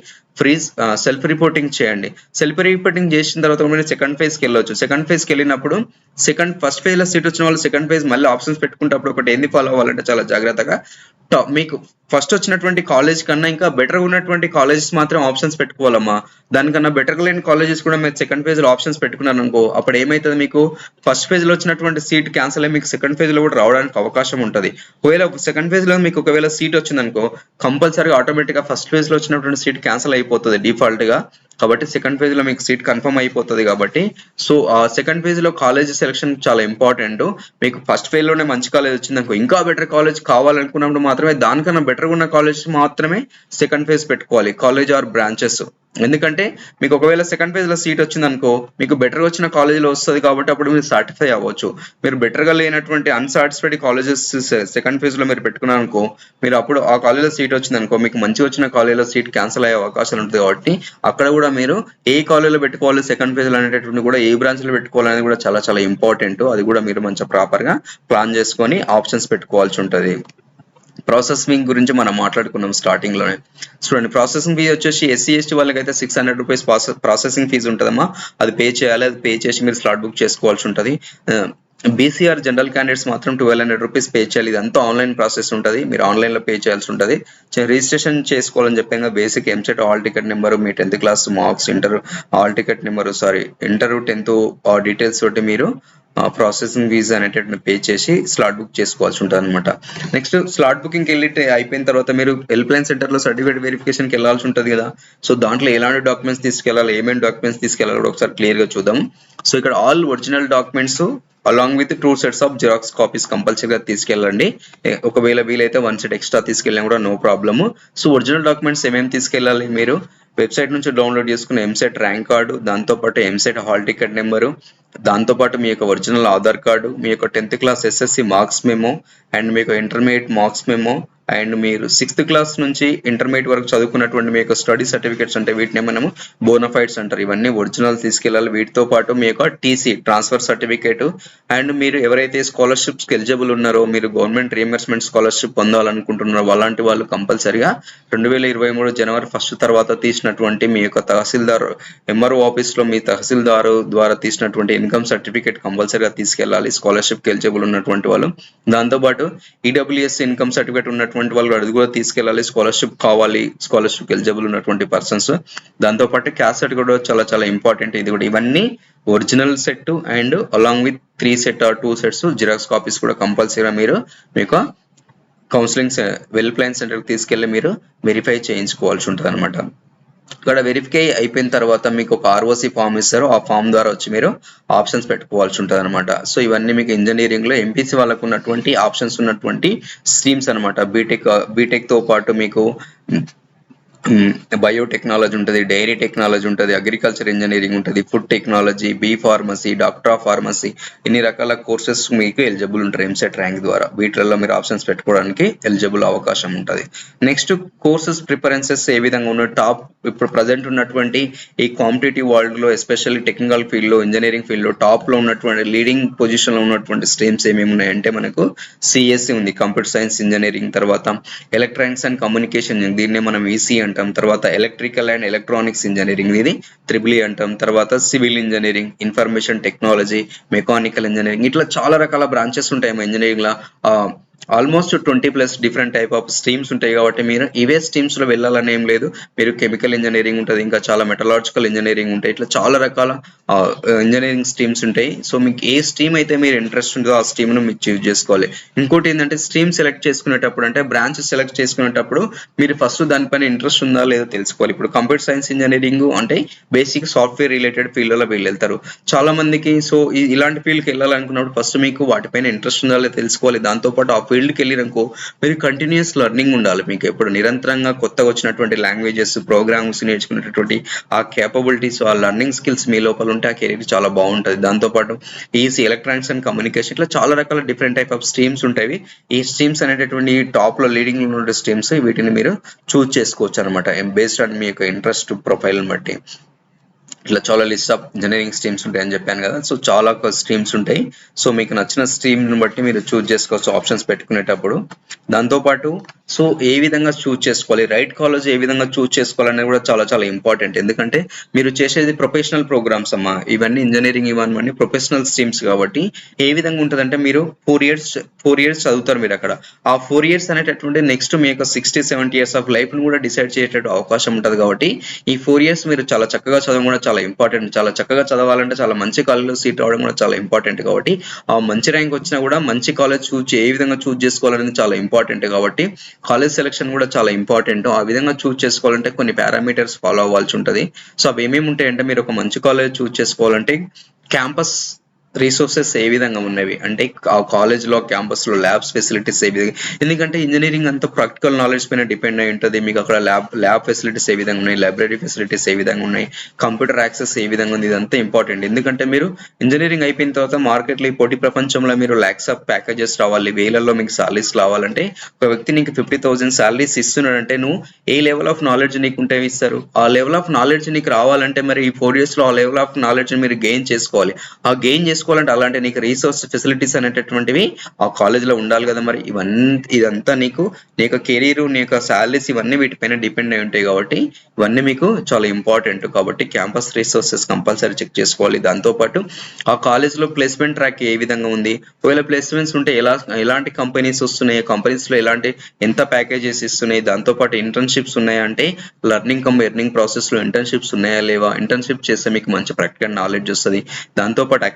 సెల్ఫ్ రిపోర్టింగ్ చేయండి. సెల్ఫ్ రిపోర్టింగ్ చేసిన తర్వాత మీరు సెకండ్ ఫేజ్ కి వెళ్ళొచ్చు. సెకండ్ ఫేజ్ కి వెళ్ళినప్పుడు ఫస్ట్ ఫేజ్ లో సీట్ వచ్చిన వాళ్ళు సెకండ్ ఫేజ్ మళ్ళీ ఆప్షన్స్ పెట్టుకుంటప్పుడు ఒకటి ఏంది ఫాలో అవ్వాలంటే చాలా జాగ్రత్తగా మీకు ఫస్ట్ వచ్చినటువంటి కాలేజ్ కన్నా ఇంకా బెటర్ ఉన్నటువంటి కాలేజెస్ మాత్రం ఆప్షన్స్ పెట్టుకోవాలమ్మా. దానికన్నా బెటర్ లేని కాలేజెస్ కూడా మీరు సెకండ్ ఫేజ్ లో ఆప్షన్స్ పెట్టుకున్నారు అనుకో అప్పుడు ఏమైతుంది, మీకు ఫస్ట్ ఫేజ్ లో వచ్చినటువంటి సీట్ క్యాన్సిల్ అయ్యి మీకు సెకండ్ ఫేజ్ లో కూడా రావడానికి అవకాశం ఉంటుంది. ఒకవేళ సెకండ్ ఫేజ్ లో మీకు ఒకవేళ సీట్ వచ్చింది అనుకో కంపల్సరీగా ఆటోమేటిక్ గా ఫస్ట్ ఫేజ్ లో వచ్చినటువంటి సీట్ క్యాన్సిల్ అయిపోతుంది డిఫాల్ట్ గా. కాబట్టి సెకండ్ ఫేజ్ లో మీకు సీట్ కన్ఫర్మ్ అయిపోతుంది. కాబట్టి సో సెకండ్ ఫేజ్ లో కాలేజ్ సెలక్షన్ చాలా ఇంపార్టెంట్. మీకు ఫస్ట్ ఫేజ్ లోనే మంచి కాలేజ్ వచ్చింది అనుకో ఇంకా బెటర్ కాలేజ్ కావాలనుకున్నప్పుడు మాత్రమే దానికన్నా బెటర్ ఉన్న కాలేజ్ మాత్రమే సెకండ్ ఫేజ్ పెట్టుకోవాలి, కాలేజ్ ఆర్ బ్రాంచెస్. ఎందుకంటే మీకు ఒకవేళ సెకండ్ ఫేజ్ లో సీట్ వచ్చింది అనుకో మీకు బెటర్ వచ్చిన కాలేజీలో వస్తుంది కాబట్టి అప్పుడు మీరు సాటిస్ఫై అవ్వచ్చు. మీరు బెటర్ గా లేనటువంటి అన్సాటిస్ఫైడ్ కాలేజెస్ సెకండ్ ఫేజ్ లో మీరు పెట్టుకున్నారు అనుకో మీరు అప్పుడు ఆ కాలేజీలో సీట్ వచ్చింది అనుకో మీకు మంచి వచ్చిన కాలేజీలో సీట్ క్యాన్సిల్ అయ్యే అవకాశాలు ఉంటుంది. కాబట్టి అక్కడ కూడా మీరు ఏ కాలేజీలో పెట్టుకోవాలి సెకండ్ ఫేజ్ లో అనేటటువంటి కూడా ఏ బ్రాంచ్ లో పెట్టుకోవాలనేది కూడా చాలా చాలా ఇంపార్టెంట్. అది కూడా మీరు మంచిగా ప్రాపర్ గా ప్లాన్ చేసుకొని ఆప్షన్స్ పెట్టుకోవాల్సి ఉంటుంది. ప్రాసెసింగ్ గురించి మనం మాట్లాడుకున్నాం స్టార్టింగ్ లోనే. చూడండి ప్రాసెసింగ్ ఫీజు వచ్చేసి SC/ST వాళ్ళకి అయితే 600 రూపీస్ ప్రాసెసింగ్ ఫీజు ఉంటుందమ్మా, అది పే చేయాలి. అది పే చేసి మీరు స్లాట్ బుక్ చేసుకోవాల్సి ఉంటుంది. BCR జనరల్ క్యాండిడేట్స్ మాత్రం 1200 రూపీస్ పే చేయాలి. ఇదంతా ఆన్లైన్ ప్రాసెస్ ఉంటుంది, మీరు ఆన్లైన్ లో పే చేయాల్సి ఉంటుంది. రిజిస్ట్రేషన్ చేసుకోవాలని చెప్పాక basic EAMCET hall ticket number, మీ 10th class marks, inter hall ticket number inter 10th details తోటి మీరు ప్రాసెసింగ్ ఫీజ్ అనేటటువంటి పే చేసి స్లాట్ బుక్ చేసుకోవాల్సి ఉంటుంది అనమాట. నెక్స్ట్ స్లాట్ బుకింగ్ వెళ్ళి అయిపోయిన తర్వాత మీరు హెల్ప్లైన్ సెంటర్ లో సర్టిఫికేట్ వెరిఫికేషన్ కి వెళ్ళాల్సి ఉంటుంది కదా. సో దాంట్లో ఎలాంటి డాక్యుమెంట్స్ తీసుకెళ్ళాలి, ఏమేమి డాక్యుమెంట్స్ తీసుకెళ్ళాలి కూడా ఒకసారి క్లియర్ గా చూద్దాం. సో ఇక్కడ all original documents along with 2 sets of xerox copies కంపల్సరీగా తీసుకెళ్ళండి. ఒకవేళ వీలైతే 1 set ఎక్స్ట్రా తీసుకెళ్ళినా కూడా no problem. So original documents ఏమేమి తీసుకెళ్ళాలి, మీరు వెబ్సైట్ నుంచి డౌన్లోడ్ చేసుకున్న ఎంసెట్ ర్యాంక్ కార్డు, దాంతోపాటు ఎంసెట్ హాల్ టికెట్ నెంబరు, దాంతోపాటు మీ యొక్క ఒరిజినల్ ఆధార్ కార్డు, మీ యొక్క 10th class SSC marks memo and మీకు ఇంటర్మీడియట్ మార్క్స్ మెమో అండ్ మీరు 6th క్లాస్ నుంచి ఇంటర్మీడియట్ వరకు చదువుకున్నటువంటి మీ యొక్క స్టడీ సర్టిఫికేట్స్ అంటే వీటిని మనము బోనఫైడ్స్ అంటారు. ఇవన్నీ ఒరిజినల్ తీసుకెళ్ళాలి. వీటితో పాటు మీ యొక్క TC ట్రాన్స్ఫర్ సర్టిఫికేట్ అండ్ మీరు ఎవరైతే స్కాలర్షిప్స్ ఎలిజిబుల్ ఉన్నారో మీరు గవర్నమెంట్ రీఎంబర్స్మెంట్ స్కాలర్షిప్ పొందాలనుకుంటున్నారో అలాంటి వాళ్ళు కంపల్సరిగా 2023 జనవరి 1 తర్వాత తీసినటువంటి మీ యొక్క తహసీల్దార్ MRO ఆఫీస్ లో మీ తహసీల్దారు ద్వారా తీసినటువంటి ఇన్కమ్ సర్టిఫికేట్ కంపల్సరిగా తీసుకెళ్ళాలి స్కాలర్షిప్ ఎలిజిబుల్ ఉన్నటువంటి వాళ్ళు. దాంతోపాటు EWS ఇన్కమ్ సర్టిఫికేట్ ఉన్నటువంటి వాళ్ళు అది కూడా తీసుకెళ్ళాలి, స్కాలర్షిప్ కావాలి స్కాలర్షిప్ ఎలిజిబుల్ ఉన్నటువంటి పర్సన్స్. దాంతోపాటు క్యాస్ట్ సర్టిఫికేట్ కూడా చాలా చాలా ఇంపార్టెంట్. ఇది కూడా ఇవన్నీ original set and along with 3 set or 2 sets xerox copies కూడా కంపల్సరీగా మీరు మీకు కౌన్సిలింగ్ హెల్ప్లైన్ సెంటర్కి తీసుకెళ్ళి మీరు వెరిఫై చేయించుకోవాల్సి ఉంటుంది అనమాట. ఇక్కడ వెరిఫై అయిపోయిన తర్వాత మీకు ఒక ROC ఫామ్ ఇస్తారు, ఆ ఫామ్ ద్వారా వచ్చి మీరు ఆప్షన్స్ పెట్టుకోవాల్సి ఉంటుంది అనమాట. సో ఇవన్నీ మీకు ఇంజనీరింగ్ లో MPC వాళ్ళకు ఉన్నటువంటి ఆప్షన్స్ ఉన్నటువంటి స్ట్రీమ్స్ అనమాట. బీటెక్ తో పాటు మీకు బయోటెక్నాలజీ ఉంటది, డైరీ టెక్నాలజీ ఉంటది, అగ్రికల్చర్ ఇంజినీరింగ్ ఉంటది, food technology, B pharmacy, doctor of pharmacy, ఇన్ని రకాల కోర్సెస్ మీకు ఎలిజిబుల్ ఉంటారు ఎంసెట్ ర్యాంక్ ద్వారా. వీటిల్లో మీరు ఆప్షన్స్ పెట్టుకోవడానికి ఎలిజిబుల్ అవకాశం ఉంటుంది. నెక్స్ట్ కోర్సెస్ ప్రిఫరెన్సెస్ ఏ విధంగా ఉన్నాయి, టాప్ ఇప్పుడు ప్రజెంట్ ఉన్నటువంటి ఈ కాంపిటేటివ్ వరల్డ్ లో ఎస్పెషల్లీ టెక్నికల్ ఫీల్డ్ లో, ఇంజనీరింగ్ ఫీల్డ్ లో టాప్ లో ఉన్నటువంటి లీడింగ్ పొజిషన్ లో ఉన్నటువంటి స్ట్రీమ్స్ ఏమేమి ఉన్నాయంటే మనకు సిఎస్సి ఉంది, కంప్యూటర్ సైన్స్ ఇంజనీరింగ్, తర్వాత ఎలక్ట్రానిక్స్ అండ్ కమ్యూనికేషన్ దీన్నే మనం ఈసీ అంటాం, తర్వాత ఎలక్ట్రికల్ అండ్ ఎలక్ట్రానిక్స్ ఇంజనీరింగ్ ఇది ట్రిపుల్ అంటాం, తర్వాత civil engineering, information technology, mechanical engineering, ఇట్లా చాలా రకాల బ్రాంచెస్ ఉంటాయి ఇంజనీరింగ్ లో. Almost 20+ different type of streams ఉంటాయి కాబట్టి మీరు ఇవే స్ట్రీమ్స్ లో వెళ్ళాలని ఏం లేదు. మీరు కెమికల్ ఇంజనీరింగ్ ఉంటుంది, ఇంకా చాలా మెటలాజికల్ ఇంజనీరింగ్ ఉంటాయి, ఇట్లా చాలా రకాల ఇంజనీరింగ్ స్ట్రీమ్స్ ఉంటాయి. సో మీకు ఏ స్ట్రీమ్ అయితే మీరు ఇంట్రెస్ట్ ఉందో ఆ స్ట్రీమ్ ను మీరు చూస్ చేసుకోవాలి. ఇంకోటి ఏంటంటే స్ట్రీమ్ సెలెక్ట్ చేసుకునేటప్పుడు అంటే బ్రాంచ్ సెలెక్ట్ చేసుకునేటప్పుడు మీరు ఫస్ట్ దానిపైన ఇంట్రెస్ట్ ఉందా లేదో తెలుసుకోవాలి. ఇప్పుడు కంప్యూటర్ సైన్స్ ఇంజనీరింగ్ అంటే బేసిక్ సాఫ్ట్వేర్ రిలేటెడ్ ఫీల్డ్ లో వీళ్ళు వెళ్తారు చాలా మందికి. సో ఇలాంటి ఫీల్డ్కి వెళ్ళాలనుకున్నప్పుడు ఫస్ట్ మీకు వాటిపైన ఇంట్రెస్ట్ ఉందా లేదో తెలుసుకోవాలి. దాంతోపాటు ఆ ఫీల్డ్కి వెళ్ళిరనుకో మీరు కంటిన్యూస్ లెర్నింగ్ ఉండాలి. మీకు ఎప్పుడు నిరంతరంగా కొత్తగా వచ్చినటువంటి లాంగ్వేజెస్, ప్రోగ్రామ్స్ నేర్చుకునేటటువంటి ఆ కేపబిలిటీస్, ఆ లెర్నింగ్ స్కిల్స్ మీ లోపల ఉంటే ఆ కెరీర్ చాలా బాగుంటుంది. దాంతోపాటు ఈసీ, ఎలక్ట్రానిక్స్ అండ్ కమ్యూనికేషన్, ఇట్లా చాలా రకాల డిఫరెంట్ టైప్ ఆఫ్ స్ట్రీమ్స్ ఉంటాయి. ఈ స్ట్రీమ్స్ అనేటటువంటి టాప్ లో లీడింగ్ ఉన్న స్ట్రీమ్స్, వీటిని మీరు చూస్ చేసుకోవచ్చు అనమాట బేస్డ్ ఆన్ మీ యొక్క ఇంట్రెస్ట్ ప్రొఫైల్ బట్టి. ఇట్లా చాలా లిస్ట్ ఆఫ్ ఇంజనీరింగ్ స్ట్రీమ్స్ ఉంటాయి అని చెప్పాను కదా. సో చాలా స్ట్రీమ్స్ ఉంటాయి. సో మీకు నచ్చిన స్ట్రీమ్ ని బట్టి మీరు చూస్ చేసుకోవచ్చు ఆప్షన్స్ పెట్టుకునేటప్పుడు. దాంతోపాటు సో ఏ విధంగా చూస్ చేసుకోవాలి, రైట్ కాలేజ్ ఏ విధంగా చూస్ చేసుకోవాలనేది కూడా చాలా చాలా ఇంపార్టెంట్. ఎందుకంటే మీరు చేసేది ప్రొఫెషనల్ ప్రోగ్రామ్స్ అమ్మా, ఇవన్నీ ఇంజనీరింగ్ ఇవన్నీ ప్రొఫెషనల్ స్ట్రీమ్స్ కాబట్టి ఏ విధంగా ఉంటుందంటే మీరు 4 years చదువుతారు మీరు అక్కడ. ఆ 4 years అనేటటువంటి నెక్స్ట్ మీ యొక్క 60-70 years ఆఫ్ లైఫ్ ను కూడా డిసైడ్ చేసేట అవకాశం ఉంటుంది కాబట్టి ఈ 4 years మీరు చాలా చక్కగా చదవడం కూడా చాలా ఇంపార్టెంట్. చాలా చక్కగా చదవాలంటే చాలా మంచి కాలేజ్లో సీట్ రావడం కూడా చాలా ఇంపార్టెంట్ కాబట్టి ఆ మంచి ర్యాంక్ వచ్చినా కూడా మంచి కాలేజ్ ఏ విధంగా చూస్ చేసుకోవాలనేది చాలా ఇంపార్టెంట్ కాబట్టి కాలేజ్ సెలెక్షన్ కూడా చాలా ఇంపార్టెంట్. ఆ విధంగా చూస్ చేసుకోవాలంటే కొన్ని పారామీటర్స్ ఫాలో అవ్వాల్సి ఉంటుంది. సో అవి ఏమేమి ఉంటాయంటే మీరు ఒక మంచి కాలేజ్ చూస్ చేసుకోవాలంటే క్యాంపస్ రిసోర్సెస్ ఏ విధంగా ఉన్నవి అంటే ఆ కాలేజ్ లో క్యాంపస్ లో ల్యాబ్స్ ఫెసిలిటీస్ ఏ విధంగా, ఎందుకంటే ఇంజనీరింగ్ అంతా ప్రాక్టికల్ నాలెడ్జ్ పైన డిపెండ్ అయి ఉంటుంది. మీకు అక్కడ ల్యాబ్ ఫెసిలిటీస్ ఏ విధంగా ఉన్నాయి, లైబ్రరీ ఫెసిలిటీస్ ఏ విధంగా ఉన్నాయి, కంప్యూటర్ యాక్సెస్ ఏ విధంగా ఉంది, ఇదంతా ఇంపార్టెంట్. ఎందుకంటే మీరు ఇంజనీరింగ్ అయిపోయిన తర్వాత మార్కెట్లో ఈ పోటీ ప్రపంచంలో మీరు లాక్స్ ఆఫ్ ప్యాకేజెస్ రావాలి, వేలల్లో మీకు సాలరీస్ రావాలంటే ఒక వ్యక్తి నీకు 50,000 సాలరీస్ ఇస్తున్నాడంటే నువ్వు ఏ లెవెల్ ఆఫ్ నాలెడ్జ్ నీకు ఉంటే ఇస్తారు. ఆ లెవెల్ ఆఫ్ నాలెడ్జ్ నీకు రావాలంటే మరి ఈ 4 years లో ఆ లెవెల్ ఆఫ్ నాలెడ్జ్ మీరు గెయిన్ చేసుకోవాలి. ఆ గెయిన్ చేసుకోవాలంటే అలాంటి నీకు రీసోర్స్ ఫెసిలిటీస్ అనేటటువంటివి ఆ కాలేజ్ లో ఉండాలి కదా. మరి ఇదంతా నీ యొక్క కెరీర్, నీ యొక్క సాలరీస్ ఇవన్నీ వీటిపైన డిపెండ్ అయి ఉంటాయి కాబట్టి ఇవన్నీ మీకు చాలా ఇంపార్టెంట్. కాబట్టి క్యాంపస్ రిసోర్సెస్ కంపల్సరీ చెక్ చేసుకోవాలి. దాంతోపాటు ఆ కాలేజ్ లో ప్లేస్మెంట్ ట్రాక్ ఏ విధంగా ఉంది, ఒకవేళ ప్లేస్మెంట్స్ ఉంటే ఎలాంటి కంపెనీస్ వస్తున్నాయి, కంపెనీస్ లో ఎంత ప్యాకేజెస్ ఇస్తున్నాయి, దాంతోపాటు ఇంటర్న్షిప్స్ ఉన్నాయా అంటే లెర్నింగ్ కమ్ ఎర్నింగ్ ప్రాసెస్ లో ఇంటర్న్షిప్స్ ఉన్నాయా లేవా, ఇంటర్న్షిప్ చేస్తే మీకు మంచి ప్రాక్టికల్ నాలెడ్జ్ వస్తుంది. దాంతోపాటు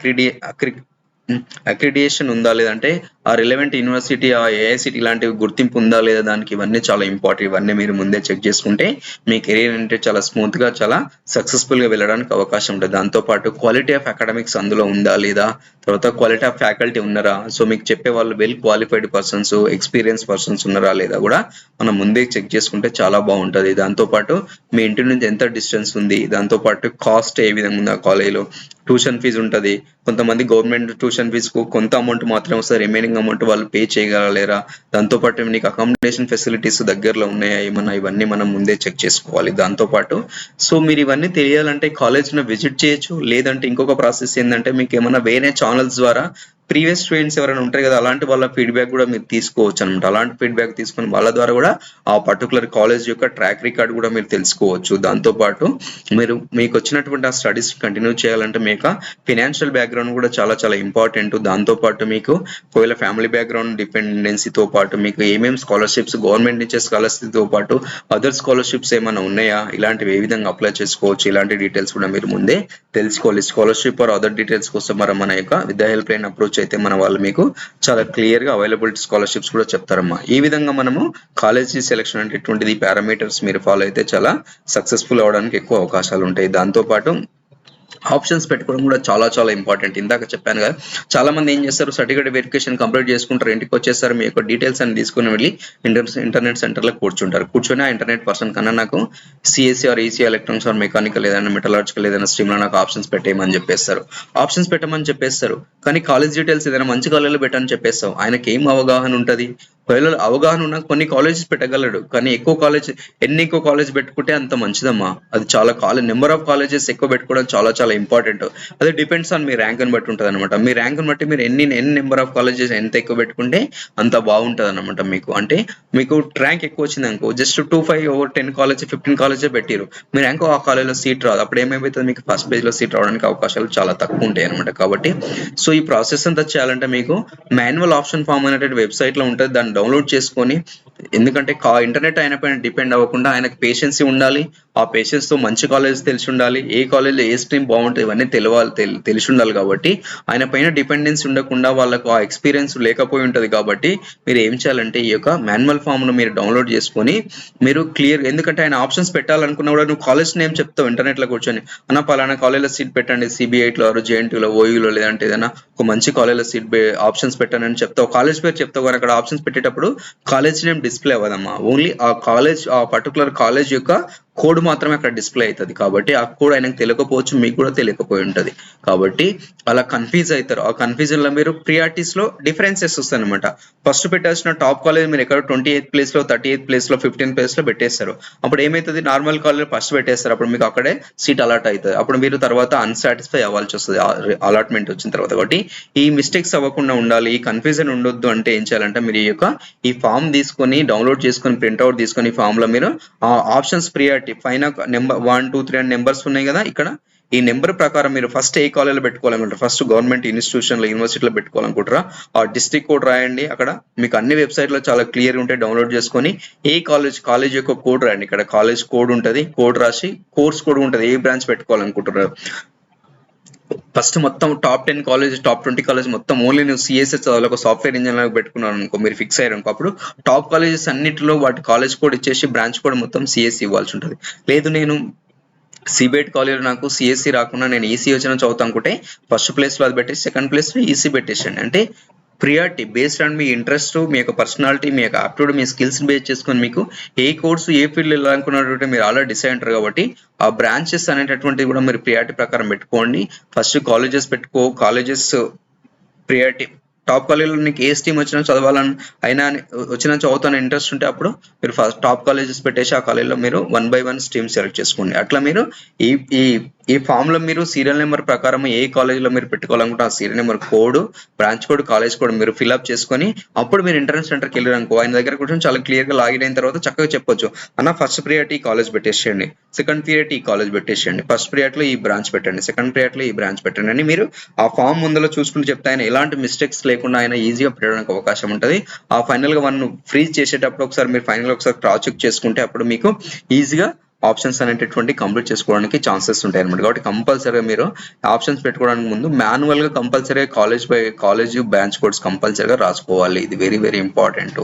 అక్రిడియేషన్ ఉందా లేదంటే ఆ రిలవెంట్ యూనివర్సిటీ, ఆ ఏఐసిటీ ఇలాంటివి గుర్తింపు ఉందా లేదా దానికి, ఇవన్నీ చాలా ఇంపార్టెంట్. ఇవన్నీ మీరు ముందే చెక్ చేసుకుంటే మీ కెరీర్ అంటే చాలా స్మూత్ గా చాలా సక్సెస్ఫుల్ గా వెళ్ళడానికి అవకాశం ఉంటుంది. దాంతోపాటు క్వాలిటీ ఆఫ్ అకాడమిక్స్ అందులో ఉందా లేదా, తర్వాత క్వాలిటీ ఆఫ్ ఫ్యాకల్టీ ఉన్నారా, సో మీకు చెప్పే వాళ్ళు well qualified persons, experience persons ఉన్నారా లేదా కూడా మనం ముందే చెక్ చేసుకుంటే చాలా బాగుంటుంది. దాంతోపాటు మీ ఇంటి నుంచి ఎంత డిస్టెన్స్ ఉంది, దాంతోపాటు కాస్ట్ ఏ విధంగా ఉంది, ఆ కాలేజీలో ట్యూషన్ ఫీజు ఉంటుంది. కొంతమంది గవర్నమెంట్ ట్యూషన్ ఫీజుకు కొంత అమౌంట్ మాత్రమే వస్తుంది, రిమైనింగ్ అమౌంట్ వాళ్ళు పే చేయగలరా, దాంతోపాటు నీకు అకామిడేషన్ ఫెసిలిటీస్ దగ్గరలో ఉన్నాయా ఏమన్నా, ఇవన్నీ మనం ముందే చెక్ చేసుకోవాలి. దాంతోపాటు సో మీరు ఇవన్నీ తెలియాలంటే కాలేజ్ను విజిట్ చేయొచ్చు, లేదంటే ఇంకొక ప్రాసెస్ ఏంటంటే మీకు ఏమైనా వేరే ఛానల్స్ ద్వారా ప్రీవియస్ స్టూడెంట్స్ ఎవరైనా ఉంటారు కదా అలాంటి వాళ్ళ ఫీడ్బ్యాక్ కూడా మీరు తీసుకోవచ్చు అనమాట. అలాంటి ఫీడ్బ్యాక్ తీసుకుని వాళ్ళ ద్వారా కూడా ఆ పర్టికులర్ కాలేజ్ యొక్క ట్రాక్ రికార్డ్ కూడా మీరు తెలుసుకోవచ్చు. దాంతోపాటు మీకు వచ్చినటువంటి ఆ స్టడీస్ కంటిన్యూ చేయాలంటే మీకు ఫినాన్షియల్ బ్యాక్గ్రౌండ్ కూడా చాలా చాలా ఇంపార్టెంట్. దాంతోపాటు మీకు ఒకవేళ ఫ్యామిలీ బ్యాక్గ్రౌండ్ డిపెండెన్సీతో పాటు మీకు ఏమేమి స్కాలర్షిప్స్ గవర్నమెంట్ ఇచ్చే స్కాలర్షిప్తో పాటు అదర్ స్కాలర్షిప్స్ ఏమైనా ఉన్నాయా, ఇలాంటివి ఏ విధంగా అప్లై చేసుకోవచ్చు, ఇలాంటి డీటెయిల్స్ కూడా మీరు ముందే తెలుసుకోవాలి. స్కాలర్షిప్ ఆర్ అదర్ డీటెయిల్స్ కోసం మన యొక్క విద్యా హెల్ప్ లైన్ అప్రోచ్ అయితే మన వాళ్ళు మీకు చాలా క్లియర్ గా అవైలబిలిటీ స్కాలర్షిప్స్ కూడా చెప్తారమ్మా. ఈ విధంగా మనము కాలేజీ సెలెక్షన్ అనేటువంటిది పారామీటర్స్ మీరు ఫాలో అయితే చాలా సక్సెస్ఫుల్ అవడానికి ఎక్కువ అవకాశాలు ఉంటాయి. దాంతోపాటు ఆప్షన్స్ పెట్టుకోవడం కూడా చాలా ఇంపార్టెంట్. ఇందాక చెప్పాను కదా, చాలా మంది ఏం చేస్తారు, సర్టిఫికేట్ వెరిఫికేషన్ కంప్లీట్ చేసుకుంటారు, ఇంటికి వచ్చేస్తారు, మీ యొక్క డీటెయిల్స్ అన్ని తీసుకుని వెళ్ళి ఇంటర్నెట్ సెంటర్లో కూర్చొని ఆ ఇంటర్నెట్ పర్సన్ కన్నా నాకు CSC or EC electronics or mechanical ఏదైనా మెటలాజికల్ ఏదైనా స్ట్రీమ్లో నాకు ఆప్షన్స్ పెట్టేయమని చెప్పేస్తారు. ఆప్షన్స్ పెట్టమని చెప్పేస్తారు, కానీ కాలేజ్ డీటెయిల్స్ ఏదైనా మంచి కాలేజీలో పెట్టని చెప్పేస్తాం. ఆయనకి ఏం అవగాహన ఉంటుంది? ఒకవేళ అవగాహన ఉన్న కొన్ని కాలేజెస్ పెట్టగలడు, కానీ ఎక్కువ కాలేజ్ పెట్టుకుంటే అంత మంచిదమ్మా. అది చాలా నెంబర్ ఆఫ్ కాలేజెస్ ఎక్కువ పెట్టుకోవడం చాలా ఇంపార్టెంట్. అది డిపెండ్స్ ఆన్ మీ ర్యాంక్ ని బట్టి ఉంటుంది అనమాట. మీ ర్యాంక్ ని బట్టి మీరు ఎన్ని నెంబర్ ఆఫ్ కాలేజెస్ ఎంత ఎక్కువ పెట్టుకుంటే అంత బాగుంటుంది అనమాట మీకు. అంటే మీకు ర్యాంక్ ఎక్కువ వచ్చింది అనుకో, జస్ట్ 25 ఓవర్ 10 కాలేజ్ 15 కాలేజే పెట్టిరు, మీ ర్యాంక్ ఆ కాలేజ్లో సీట్ రాదు. అప్పుడు ఏమైపోతుంది, మీకు ఫస్ట్ పేజ్ లో సీట్ రావడానికి అవకాశాలు చాలా తక్కువ ఉంటాయి అనమాట. కాబట్టి సో ఈ ప్రాసెస్ అంతా చేయాలంటే మీకు మాన్యువల్ ఆప్షన్ ఫామ్ అనేటువంటి వెబ్సైట్ లో ఉంటుంది, దాన్ని డౌన్లోడ్ చేసుకొని, ఎందుకంటే ఇంటర్నెట్ ఆయన పైన డిపెండ్ అవ్వకుండా ఆయనకు పేషెన్సీ ఉండాలి. ఆ పేషెన్స్ తో మంచి కాలేజ్ తెలిసి ఉండాలి, ఏ కాలేజ్లో ఏ స్ట్రీమ్ బాగుంటుంది ఇవన్నీ తెలిసి ఉండాలి. కాబట్టి ఆయన పైన డిపెండెన్సీ ఉండకుండా వాళ్ళకు ఆ ఎక్స్పీరియన్స్ లేకపోయి ఉంటది. కాబట్టి మీరు ఏం చేయాలంటే ఈ యొక్క మాన్యువల్ ఫామ్ ను మీరు డౌన్లోడ్ చేసుకొని మీరు క్లియర్, ఎందుకంటే ఆయన ఆప్షన్స్ పెట్టాలనుకున్నా కూడా నువ్వు కాలేజ్ నేమ్ చెప్తావు ఇంటర్నెట్ లో కూర్చొని, అన్న పలానా కాలేజ్లో సీట్ పెట్టండి, సిబిఐట్లో జేఎన్టీలో ఓయూలో లేదంటే ఏదైనా ఒక మంచి కాలేజ్లో సీట్ ఆప్షన్స్ పెట్టండి అని చెప్తావు, కాలేజ్ పేరు చెప్తావు. కానీ అక్కడ ఆప్షన్స్ పెట్టేటప్పుడు కాలేజ్ నేమ్ డిస్ప్లే అవ్వదమ్మా, ఓన్లీ ఆ పర్టికులర్ కాలేజ్ యొక్క కోడ్ మాత్రమే అక్కడ డిస్ప్లే అవుతుంది. కాబట్టి ఆ కోడ్ ఆయనకు తెలియకపోవచ్చు, మీకు కూడా తెలియకపోయి ఉంటది. కాబట్టి అలా కన్ఫ్యూజ్ అవుతారు. ఆ కన్ఫ్యూజన్ లో మీరు ప్రియారిటీస్ లో డిఫరెన్సెస్ వస్తాయి అనమాట. ఫస్ట్ పెట్టాల్సిన టాప్ కాలేజ్ మీరు ఎక్కడ 28th ప్లేస్ లో 38th ప్లేస్ లో 15th ప్లేస్ లో పెట్టేస్తారు. అప్పుడు ఏమైతుంది, నార్మల్ కాలేజ్ ఫస్ట్ పెట్టేస్తారు, అప్పుడు మీకు అక్కడే సీట్ అలాట్ అవుతుంది. అప్పుడు మీరు తర్వాత అన్సాటిస్ఫై అవ్వాల్సి వస్తుంది అలాట్మెంట్ వచ్చిన తర్వాత. కాబట్టి ఈ మిస్టేక్స్ అవ్వకుండా ఉండాలి, ఈ కన్ఫ్యూజన్ ఉండొద్దు అంటే ఏం చేయాలంటే మీరు ఈ ఫామ్ తీసుకొని డౌన్లోడ్ చేసుకొని ప్రింట్అవుట్ తీసుకొని ఫామ్ లో మీరు ఆప్షన్స్ ప్రియారిటీ పైన నెంబర్ 1 2 3 అనే నెంబర్స్ ఉన్నాయి కదా, ఇక్కడ ఈ నెంబర్ ప్రకారం మీరు ఫస్ట్ ఏ కాలేజీలో పెట్టుకోవాలనుకుంటారు, ఫస్ట్ గవర్నమెంట్ ఇన్స్టిట్యూషన్ లో యూనివర్సిటీలో పెట్టుకోవాలనుకుంటారా ఆ డిస్ట్రిక్ట్ కోడ్ రాయండి. అక్కడ మీకు అన్ని వెబ్సైట్ లో చాలా క్లియర్ ఉంటే డౌన్లోడ్ చేసుకొని ఏ కాలేజ్ యొక్క కోడ్ రాయండి. ఇక్కడ కాలేజ్ కోడ్ ఉంటది, కోడ్ రాసి కోర్స్ కోడ్ ఉంటది, ఏ బ్రాంచ్ పెట్టుకోవాలనుకుంటారు. ఫస్ట్ మొత్తం టాప్ 10 కాలేజ్ టాప్ 20 కాలేజ్ మొత్తం ఓన్లీ నువ్వు సిఎస్ఎస్ చదవాలి, ఒక సాఫ్ట్వేర్ ఇంజనీర్ పెట్టుకున్నాను అనుకో, మీరు ఫిక్స్ అయ్యారు అనుకో, అప్పుడు టాప్ కాలేజెస్ అన్నిటిలో వాటి కాలేజ్ కోడ్ ఇచ్చేసి బ్రాంచ్ కోడ్ మొత్తం సిఎస్సి ఇవ్వాల్సి ఉంటుంది. లేదు నేను సిబిఐటి కాలేజ్ నాకు సిఎస్సి రాకుండా నేను ఈసీ వచ్చిన చదువుతా అనుకుంటే ఫస్ట్ ప్లేస్ లో అది పెట్టేసి సెకండ్ ప్లేస్ లో ఈసీ పెట్టేసండి. అంటే ప్రియారిటీ బేస్డ్ ఆన్ మీ ఇంట్రెస్ట్, మీ యొక్క పర్సనాలిటీ, మీ యొక్క ఆప్టిట్యూడ్, మీ స్కిల్స్ బేస్ చేసుకొని మీకు ఏ కోర్సు ఏ ఫీల్డ్ వెళ్ళాలనుకున్నట్టు మీరు ఆల్రెడీ డిసైడ్ అంటారు. కాబట్టి ఆ బ్రాంచెస్ అనేటటువంటివి కూడా మీరు ప్రియారిటీ ప్రకారం పెట్టుకోండి. First colleges colleges priority top కాలేజీలో నీకు ఏ స్ట్రీమ్ వచ్చినా చదవాలని అయినా వచ్చినా చదువుతాను ఇంట్రెస్ట్ ఉంటే అప్పుడు మీరు ఫస్ట్ టాప్ కాలేజెస్ పెట్టేసి ఆ కాలేజీలో మీరు 1 by 1 స్ట్రీమ్ సెలెక్ట్ చేసుకోండి. అట్లా మీరు ఈ ఈ ఈ ఫామ్ లో మీరు సీరియల్ నెంబర్ ప్రకారం ఏ కాలేజీలో మీరు పెట్టుకోవాలనుకుంటే ఆ serial number code, branch code, college code మీరు ఫిల్అప్ చేసుకొని అప్పుడు మీరు ఇంటర్నెట్ సెంటర్కి వెళ్ళారు అనుకో, ఆయన దగ్గర కూర్చొని చాలా క్లియర్ గా లాగిన్ అయిన తర్వాత చక్కగా చెప్పొచ్చు, అన్న ఫస్ట్ ప్రియారిటీ కాలేజ్ పెట్టేసేయండి, సెకండ్ ప్రియారిటీ కాలేజ్ పెట్టేసేయండి, ఫస్ట్ ప్రియారిటీలో ఈ బ్రాంచ్ పెట్టండి, సెకండ్ ప్రియారిటీలో ఈ బ్రాంచ్ పెట్టండి అని మీరు ఆ ఫామ్ ముందులో చూసుకుంటూ చెప్తే ఆయన ఎలాంటి మిస్టేక్స్ లేకుండా ఆయన ఈజీగా పెట్టడానికి అవకాశం ఉంటుంది. ఆ ఫైనల్ గా వన్ ఫ్రీజ్ చేసేటప్పుడు ఒకసారి మీరు ఫైనల్ ఒకసారి క్రాస్ చెక్ చేసుకుంటే అప్పుడు మీకు ఈజీగా ఆప్షన్స్ అనేటటువంటి కంప్లీట్ చేసుకోవడానికి ఛాన్సెస్ ఉంటాయి అనమాట. కాబట్టి కంపల్సరీగా మీరు ఆప్షన్స్ పెట్టుకోవడానికి ముందు మాన్యువల్ గా కంపల్సరీగా కాలేజ్ బ్రాంచ్ కోడ్స్ కంపల్సరీగా రాసుకోవాలి. ఇది వెరీ ఇంపార్టెంట్.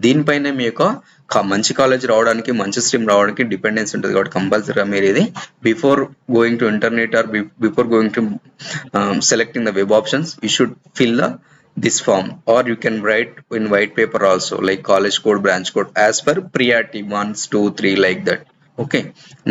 దీనిపైనే మీ యొక్క మంచి కాలేజ్ రావడానికి, మంచి స్ట్రీమ్ రావడానికి డిపెండెన్స్ ఉంటుంది. కాబట్టి కంపల్సరీగా మీరు ఇది before going to internet are before going to selecting the web options, you should fill this form, or you can write in white paper also, like college code, branch code as per priority 1 2 3 like that. Okay,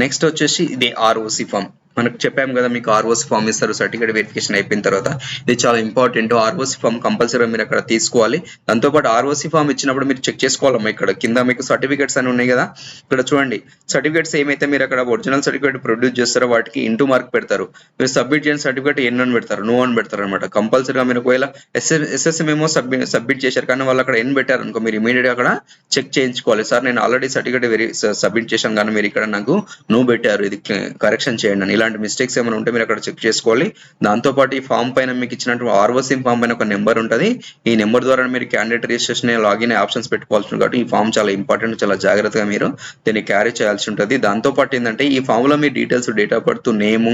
next వచ్చేసి ఇది ఆర్ఓసి ఫామ్. మనకు చెప్పాము కదా, మీకు ఆర్ఓసి ఫామ్ ఇస్తారు సర్టిఫికేట్ వెరిఫికేషన్ అయిపోయిన తర్వాత. ఇది చాలా ఇంపార్టెంట్. ఆర్ఓసి ఫామ్ కంపల్సరీ మీరు అక్కడ తీసుకోవాలి. దాంతోపాటు ఆర్ఓసి ఫామ్ ఇచ్చినప్పుడు మీరు చెక్ చేసుకోవాలమ్మా, ఇక్కడ కింద మీకు సర్టిఫికేట్స్ అని ఉన్నాయి కదా, ఇక్కడ చూడండి సర్టిఫికేట్స్ ఏమైతే మీరు అక్కడ ఒరిజినల్ సర్టిఫికేట్ ప్రొడ్యూస్ చేస్తారో వాటికి ఇంటూ మార్క్ పెడతారు. మీరు సబ్మిట్ చేయని సర్టిఫికేట్ ఎన్ అని పెడతారు, నో అని పెడతారు అనమాట. కంపల్సరీగా మీరు ఒకవేళ ఎస్ఎస్ఎం ఏమో సబ్మిట్ చేశారు కానీ వాళ్ళు అక్కడ ఎన్ పెట్టారు అనుకో, మీరు ఇమీడియట్ గా అక్కడ చెక్ చేయించుకోవాలి, సార్ నేను ఆల్రెడీ సర్టిఫికేట్ సబ్మిట్ చేశాను కానీ మీరు ఇక్కడ నాకు నో పెట్టారు, ఇది కరెక్షన్ చేయండి అని. ఇలాంటి మిస్టేక్స్ ఏమైనా ఉంటే మీరు అక్కడ చెక్ చేసుకోవాలి. దాంతోపాటు ఈ ఫామ్ పైన మీకు ఇచ్చినటువంటి ఆర్ఓసి ఫామ్ పైన ఒక నెంబర్ ఉంటుంది. ఈ నెంబర్ ద్వారా మీరు క్యాండిడేట్ రిజిస్ట్రేషన్ లాగిన్ ఆప్షన్స్ పెట్టుకోవాల్సి ఉంటుంది. కాబట్టి ఈ ఫామ్ చాలా ఇంపార్టెంట్, చాలా జాగ్రత్తగా మీరు దీన్ని క్యారీ చేయాల్సి ఉంటుంది. దాంతోపాటు ఏంటంటే ఈ ఫామ్ లో మీ details, date of birth, name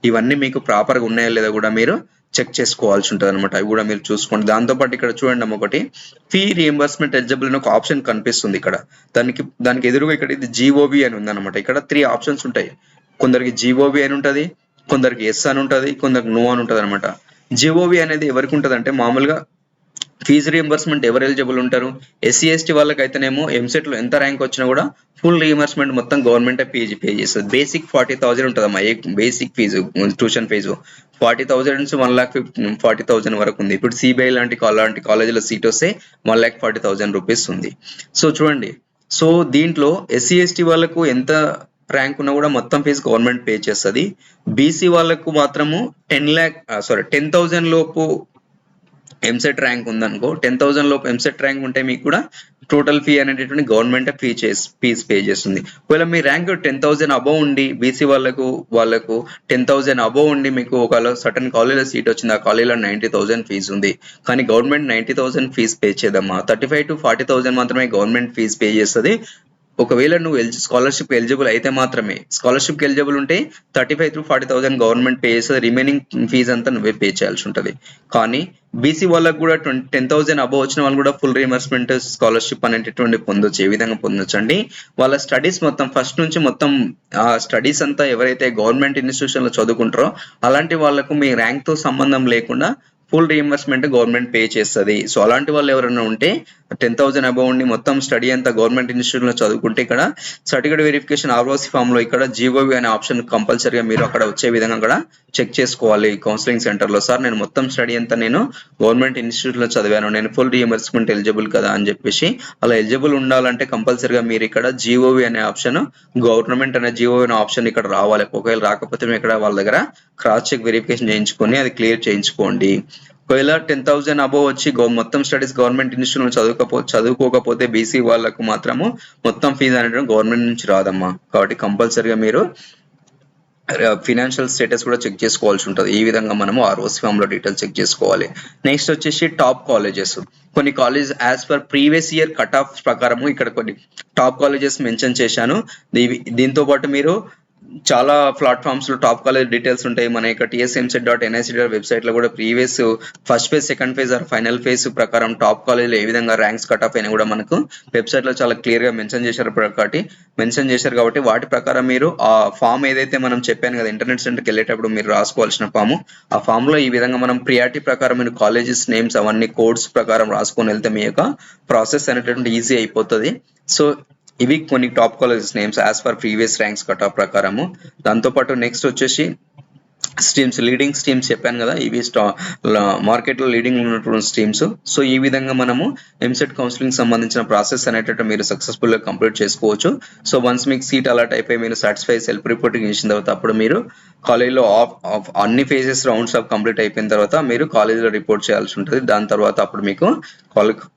ఇవన్నీ మీకు ప్రాపర్ గా ఉన్నాయా లేదా కూడా మీరు చెక్ చేసుకోవాల్సి ఉంటుంది అనమాట. అవి కూడా మీరు చూసుకోండి. దాంతోపాటు ఇక్కడ చూడండి ఒకటి ఫీ రియంబర్స్మెంట్ ఎలిజిబుల్ అని ఒక ఆప్షన్ కనిపిస్తుంది ఇక్కడ. దానికి ఎదురుగా ఇక్కడ ఇది జీఓబి అని ఉందన్నమాట. ఇక్కడ 3 ఆప్షన్స్ ఉంటాయి. కొందరికి జీఓబి అని ఉంటుంది, కొందరికి ఎస్ అని ఉంటుంది, కొందరికి నో అని ఉంటుంది అనమాట. జిఓవి అనేది ఎవరికి ఉంటుంది అంటే మామూలుగా ఫీజు రీఎంబర్స్మెంట్ ఎవరు ఎలిజిబుల్ ఉంటారు? ఎస్సీ ఎస్టీ వాళ్ళకైతేనేమో ఎంసెట్లో ఎంత ర్యాంక్ వచ్చినా కూడా ఫుల్ రీఎంబర్స్మెంట్ మొత్తం గవర్నమెంటే పే చేస్తుంది. బేసిక్ 40,000 ఉంటుందమ్మా, బేసిక్ ఫీజు ట్యూషన్ ఫీజు 40,000 నుంచి 1,40,000 వరకు ఉంది. ఇప్పుడు సిబిఐ లాంటి కాలేజీలో సీట్ వస్తే 1,40,000 రూపీస్ ఉంది. సో చూడండి, సో దీంట్లో ఎస్సీ ఎస్టీ వాళ్ళకు ఎంత ర్యాంక్ ఉన్నా కూడా మొత్తం ఫీజు గవర్నమెంట్ పే చేస్తుంది. బీసీ వాళ్ళకు మాత్రము 10,000 లోపు ఎంసెట్ ర్యాంక్ ఉందనుకో, 10,000 లోపు ఎంసెట్ ర్యాంక్ ఉంటే మీకు కూడా టోటల్ ఫీ అనేటటువంటి గవర్నమెంట్ ఫీజు పే చేస్తుంది. ఒకవేళ మీ ర్యాంక్ 10,000 అబవ్ ఉండి బీసీ వాళ్ళకు 10,000 అబవ్ ఉండి మీకు ఒకవేళ సర్టన్ కాలేజీలో సీట్ వచ్చింది, ఆ కాలేజీలో 90,000 ఫీజు ఉంది, కానీ గవర్నమెంట్ 90,000 ఫీజు పే చేయదమ్మా. 35,000 to 40,000 మాత్రమే గవర్నమెంట్ ఫీజు పే చేస్తుంది. ఒకవేళ నువ్వు స్కాలర్షిప్ ఎలిజిబుల్ అయితే మాత్రమే, స్కాలర్షిప్ ఎలిజిబుల్ ఉంటే 35,000 to 40,000 గవర్నమెంట్ పే చేస్తుంది, రిమైనింగ్ ఫీజు అంతా నువ్వే పే చేయాల్సి ఉంటుంది. కానీ బీసీ వాళ్ళకు కూడా 10,000 అబవ్ వచ్చిన వాళ్ళు కూడా ఫుల్ రీఎంబర్స్మెంట్ స్కాలర్షిప్ అనేటటువంటి పొందొచ్చు. ఏ విధంగా పొందొచ్చు అండి, వాళ్ళ స్టడీస్ మొత్తం ఫస్ట్ నుంచి మొత్తం ఆ స్టడీస్ అంతా ఎవరైతే గవర్నమెంట్ ఇన్స్టిట్యూషన్ లో చదువుకుంటారో అలాంటి వాళ్ళకు మీ ర్యాంక్ తో సంబంధం లేకుండా ఫుల్ రీఎంబర్స్మెంట్ గవర్నమెంట్ పే చేస్తుంది. సో అలాంటి వాళ్ళు ఎవరైనా ఉంటే 10,000 అబవ్ ఉండి మొత్తం స్టడీ అంతా గవర్నమెంట్ ఇన్స్టిట్యూషన్ లో చదువుకుంటే ఇక్కడ సర్టిఫికేట్ వెరిఫికేషన్ ఆర్ఓసి ఫామ్ లో ఇక్కడ జీఓవి అనే ఆప్షన్ కంపల్సరీగా మీరు అక్కడ వచ్చే విధంగా కూడా చెక్ చేసుకోవాలి కౌన్సిలింగ్ సెంటర్ లో. సార్ నేను మొత్తం స్టడీ అంతా నేను గవర్నమెంట్ ఇన్స్టిట్యూట్ లో చదివాను, నేను ఫుల్ రీఎంబర్స్మెంట్ ఎలిజిబుల్ కదా అని చెప్పేసి, అలా ఎలిజిబుల్ ఉండాలంటే కంపల్సరీగా మీరు ఇక్కడ జీఓవి అనే ఆప్షన్, గవర్నమెంట్ అనే జీఓవి అనే ఆప్షన్ ఇక్కడ రావాలి. ఒకవేళ రాకపోతే మీరు ఇక్కడ వాళ్ళ దగ్గర క్రాస్ చెక్ వెరిఫికేషన్ చేయించుకొని అది క్లియర్ చేయించుకోండి. ఒకవేళ 10,000 అబవ్ వచ్చి మొత్తం స్టడీస్ గవర్నమెంట్ ఇన్స్టిట్యూషన్ చదువుకోకపోతే బీసీ వాళ్ళకు మాత్రము మొత్తం ఫీజు అనేది గవర్నమెంట్ నుంచి రాదమ్మా. కాబట్టి కంపల్సరీగా మీరు ఫినాన్షియల్ స్టేటస్ కూడా చెక్ చేసుకోవాల్సి ఉంటుంది. ఈ విధంగా మనము ఆర్ఓసి ఫామ్ లో డీటెయిల్స్ చెక్ చేసుకోవాలి. నెక్స్ట్ వచ్చేసి టాప్ కాలేజెస్. కొన్ని colleges as per previous year cut off ప్రకారము ఇక్కడ కొన్ని టాప్ కాలేజెస్ మెన్షన్ చేశాను. దీంతో పాటు మీరు చాలా ప్లాట్ఫామ్స్ లో టాప్ కాలేజ్ డీటెయిల్స్ ఉంటాయి. మన యొక్క tsmset.nic వెబ్సైట్ లో కూడా previous first phase, second phase or final phase ప్రకారం టాప్ కాలేజ్ ఏ విధంగా ర్యాంక్స్ కట్ ఆఫ్ అయినా కూడా మనకు వెబ్సైట్ లో చాలా క్లియర్ గా మెన్షన్ చేశారు కాబట్టి వాటి ప్రకారం మీరు ఆ ఫామ్ ఏదైతే మనం చెప్పాను కదా ఇంటర్నెట్ సెంటర్కి వెళ్ళేటప్పుడు మీరు రాసుకోవాల్సిన ఫామ్, ఆ ఫామ్ లో ఈ విధంగా మనం ప్రియారిటీ ప్రకారం మీరు కాలేజెస్ నేమ్స్ అవన్నీ కోడ్స్ ప్రకారం రాసుకొని వెళ్తే మీ యొక్క ప్రాసెస్ అనేటువంటి ఈజీ అయిపోతుంది. సో ఇవి కొన్ని top colleges names as per previous ranks cut off ప్రకారము. దాంతోపాటు నెక్స్ట్ వచ్చేసి స్ట్రీమ్స్, లీడింగ్ స్ట్రీమ్స్ చెప్పాను కదా, ఇవి మార్కెట్ లో లీడింగ్ ఉన్నటువంటి స్ట్రీమ్స్. సో ఈ విధంగా మనము ఎంసెట్ కౌన్సిలింగ్ సంబంధించిన ప్రాసెస్ అనేటట్టు మీరు సక్సెస్ఫుల్ గా కంప్లీట్ చేసుకోవచ్చు. సో వన్స్ మీకు సీట్ అలాట్ అయిపోయి మీరు సాటిస్ఫై సెల్ఫ్ రిపోర్టింగ్ చేసిన తర్వాత అప్పుడు మీరు కాలేజీలో అన్ని ఫేజెస్ రౌండ్స్ ఆఫ్ కంప్లీట్ అయిపోయిన తర్వాత మీరు కాలేజీలో రిపోర్ట్ చేయాల్సి ఉంటుంది. దాని తర్వాత అప్పుడు మీకు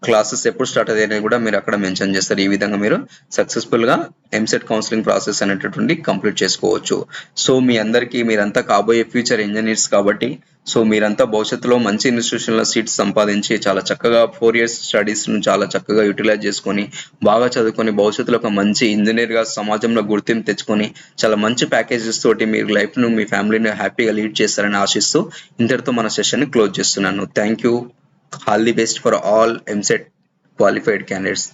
క్లాసెస్ ఎప్పుడు స్టార్ట్ అయ్యాయి కూడా మీరు అక్కడ మెన్షన్ చేస్తారు. ఈ విధంగా మీరు సక్సెస్ఫుల్ గా ఎంసెట్ కౌన్సిలింగ్ ప్రాసెస్ అనేటటువంటి కంప్లీట్ చేసుకోవచ్చు. సో మీ అందరికీ మీరంతా కాబోయే ఫ్యూచర్ ఇంజనీర్స్ కాబట్టి సో మీరంతా భవిష్యత్తులో మంచి ఇన్స్టిట్యూషన్ లో సీట్స్ సంపాదించి చాలా చక్కగా 4 years స్టడీస్ ను చాలా చక్కగా యూటిలైజ్ చేసుకొని బాగా చదువుకొని భవిష్యత్తులో ఒక మంచి ఇంజనీర్ గా సమాజంలో గుర్తింపు తెచ్చుకొని చాలా మంచి ప్యాకేజెస్ తోటి మీరు లైఫ్ ను మీ ఫ్యామిలీని హ్యాపీగా లీడ్ చేస్తారని ఆశిస్తూ ఇంతటితో మన సెషన్ ని క్లోజ్ చేస్తున్నాను. Thank you. All the best for all EAMCET qualified candidates.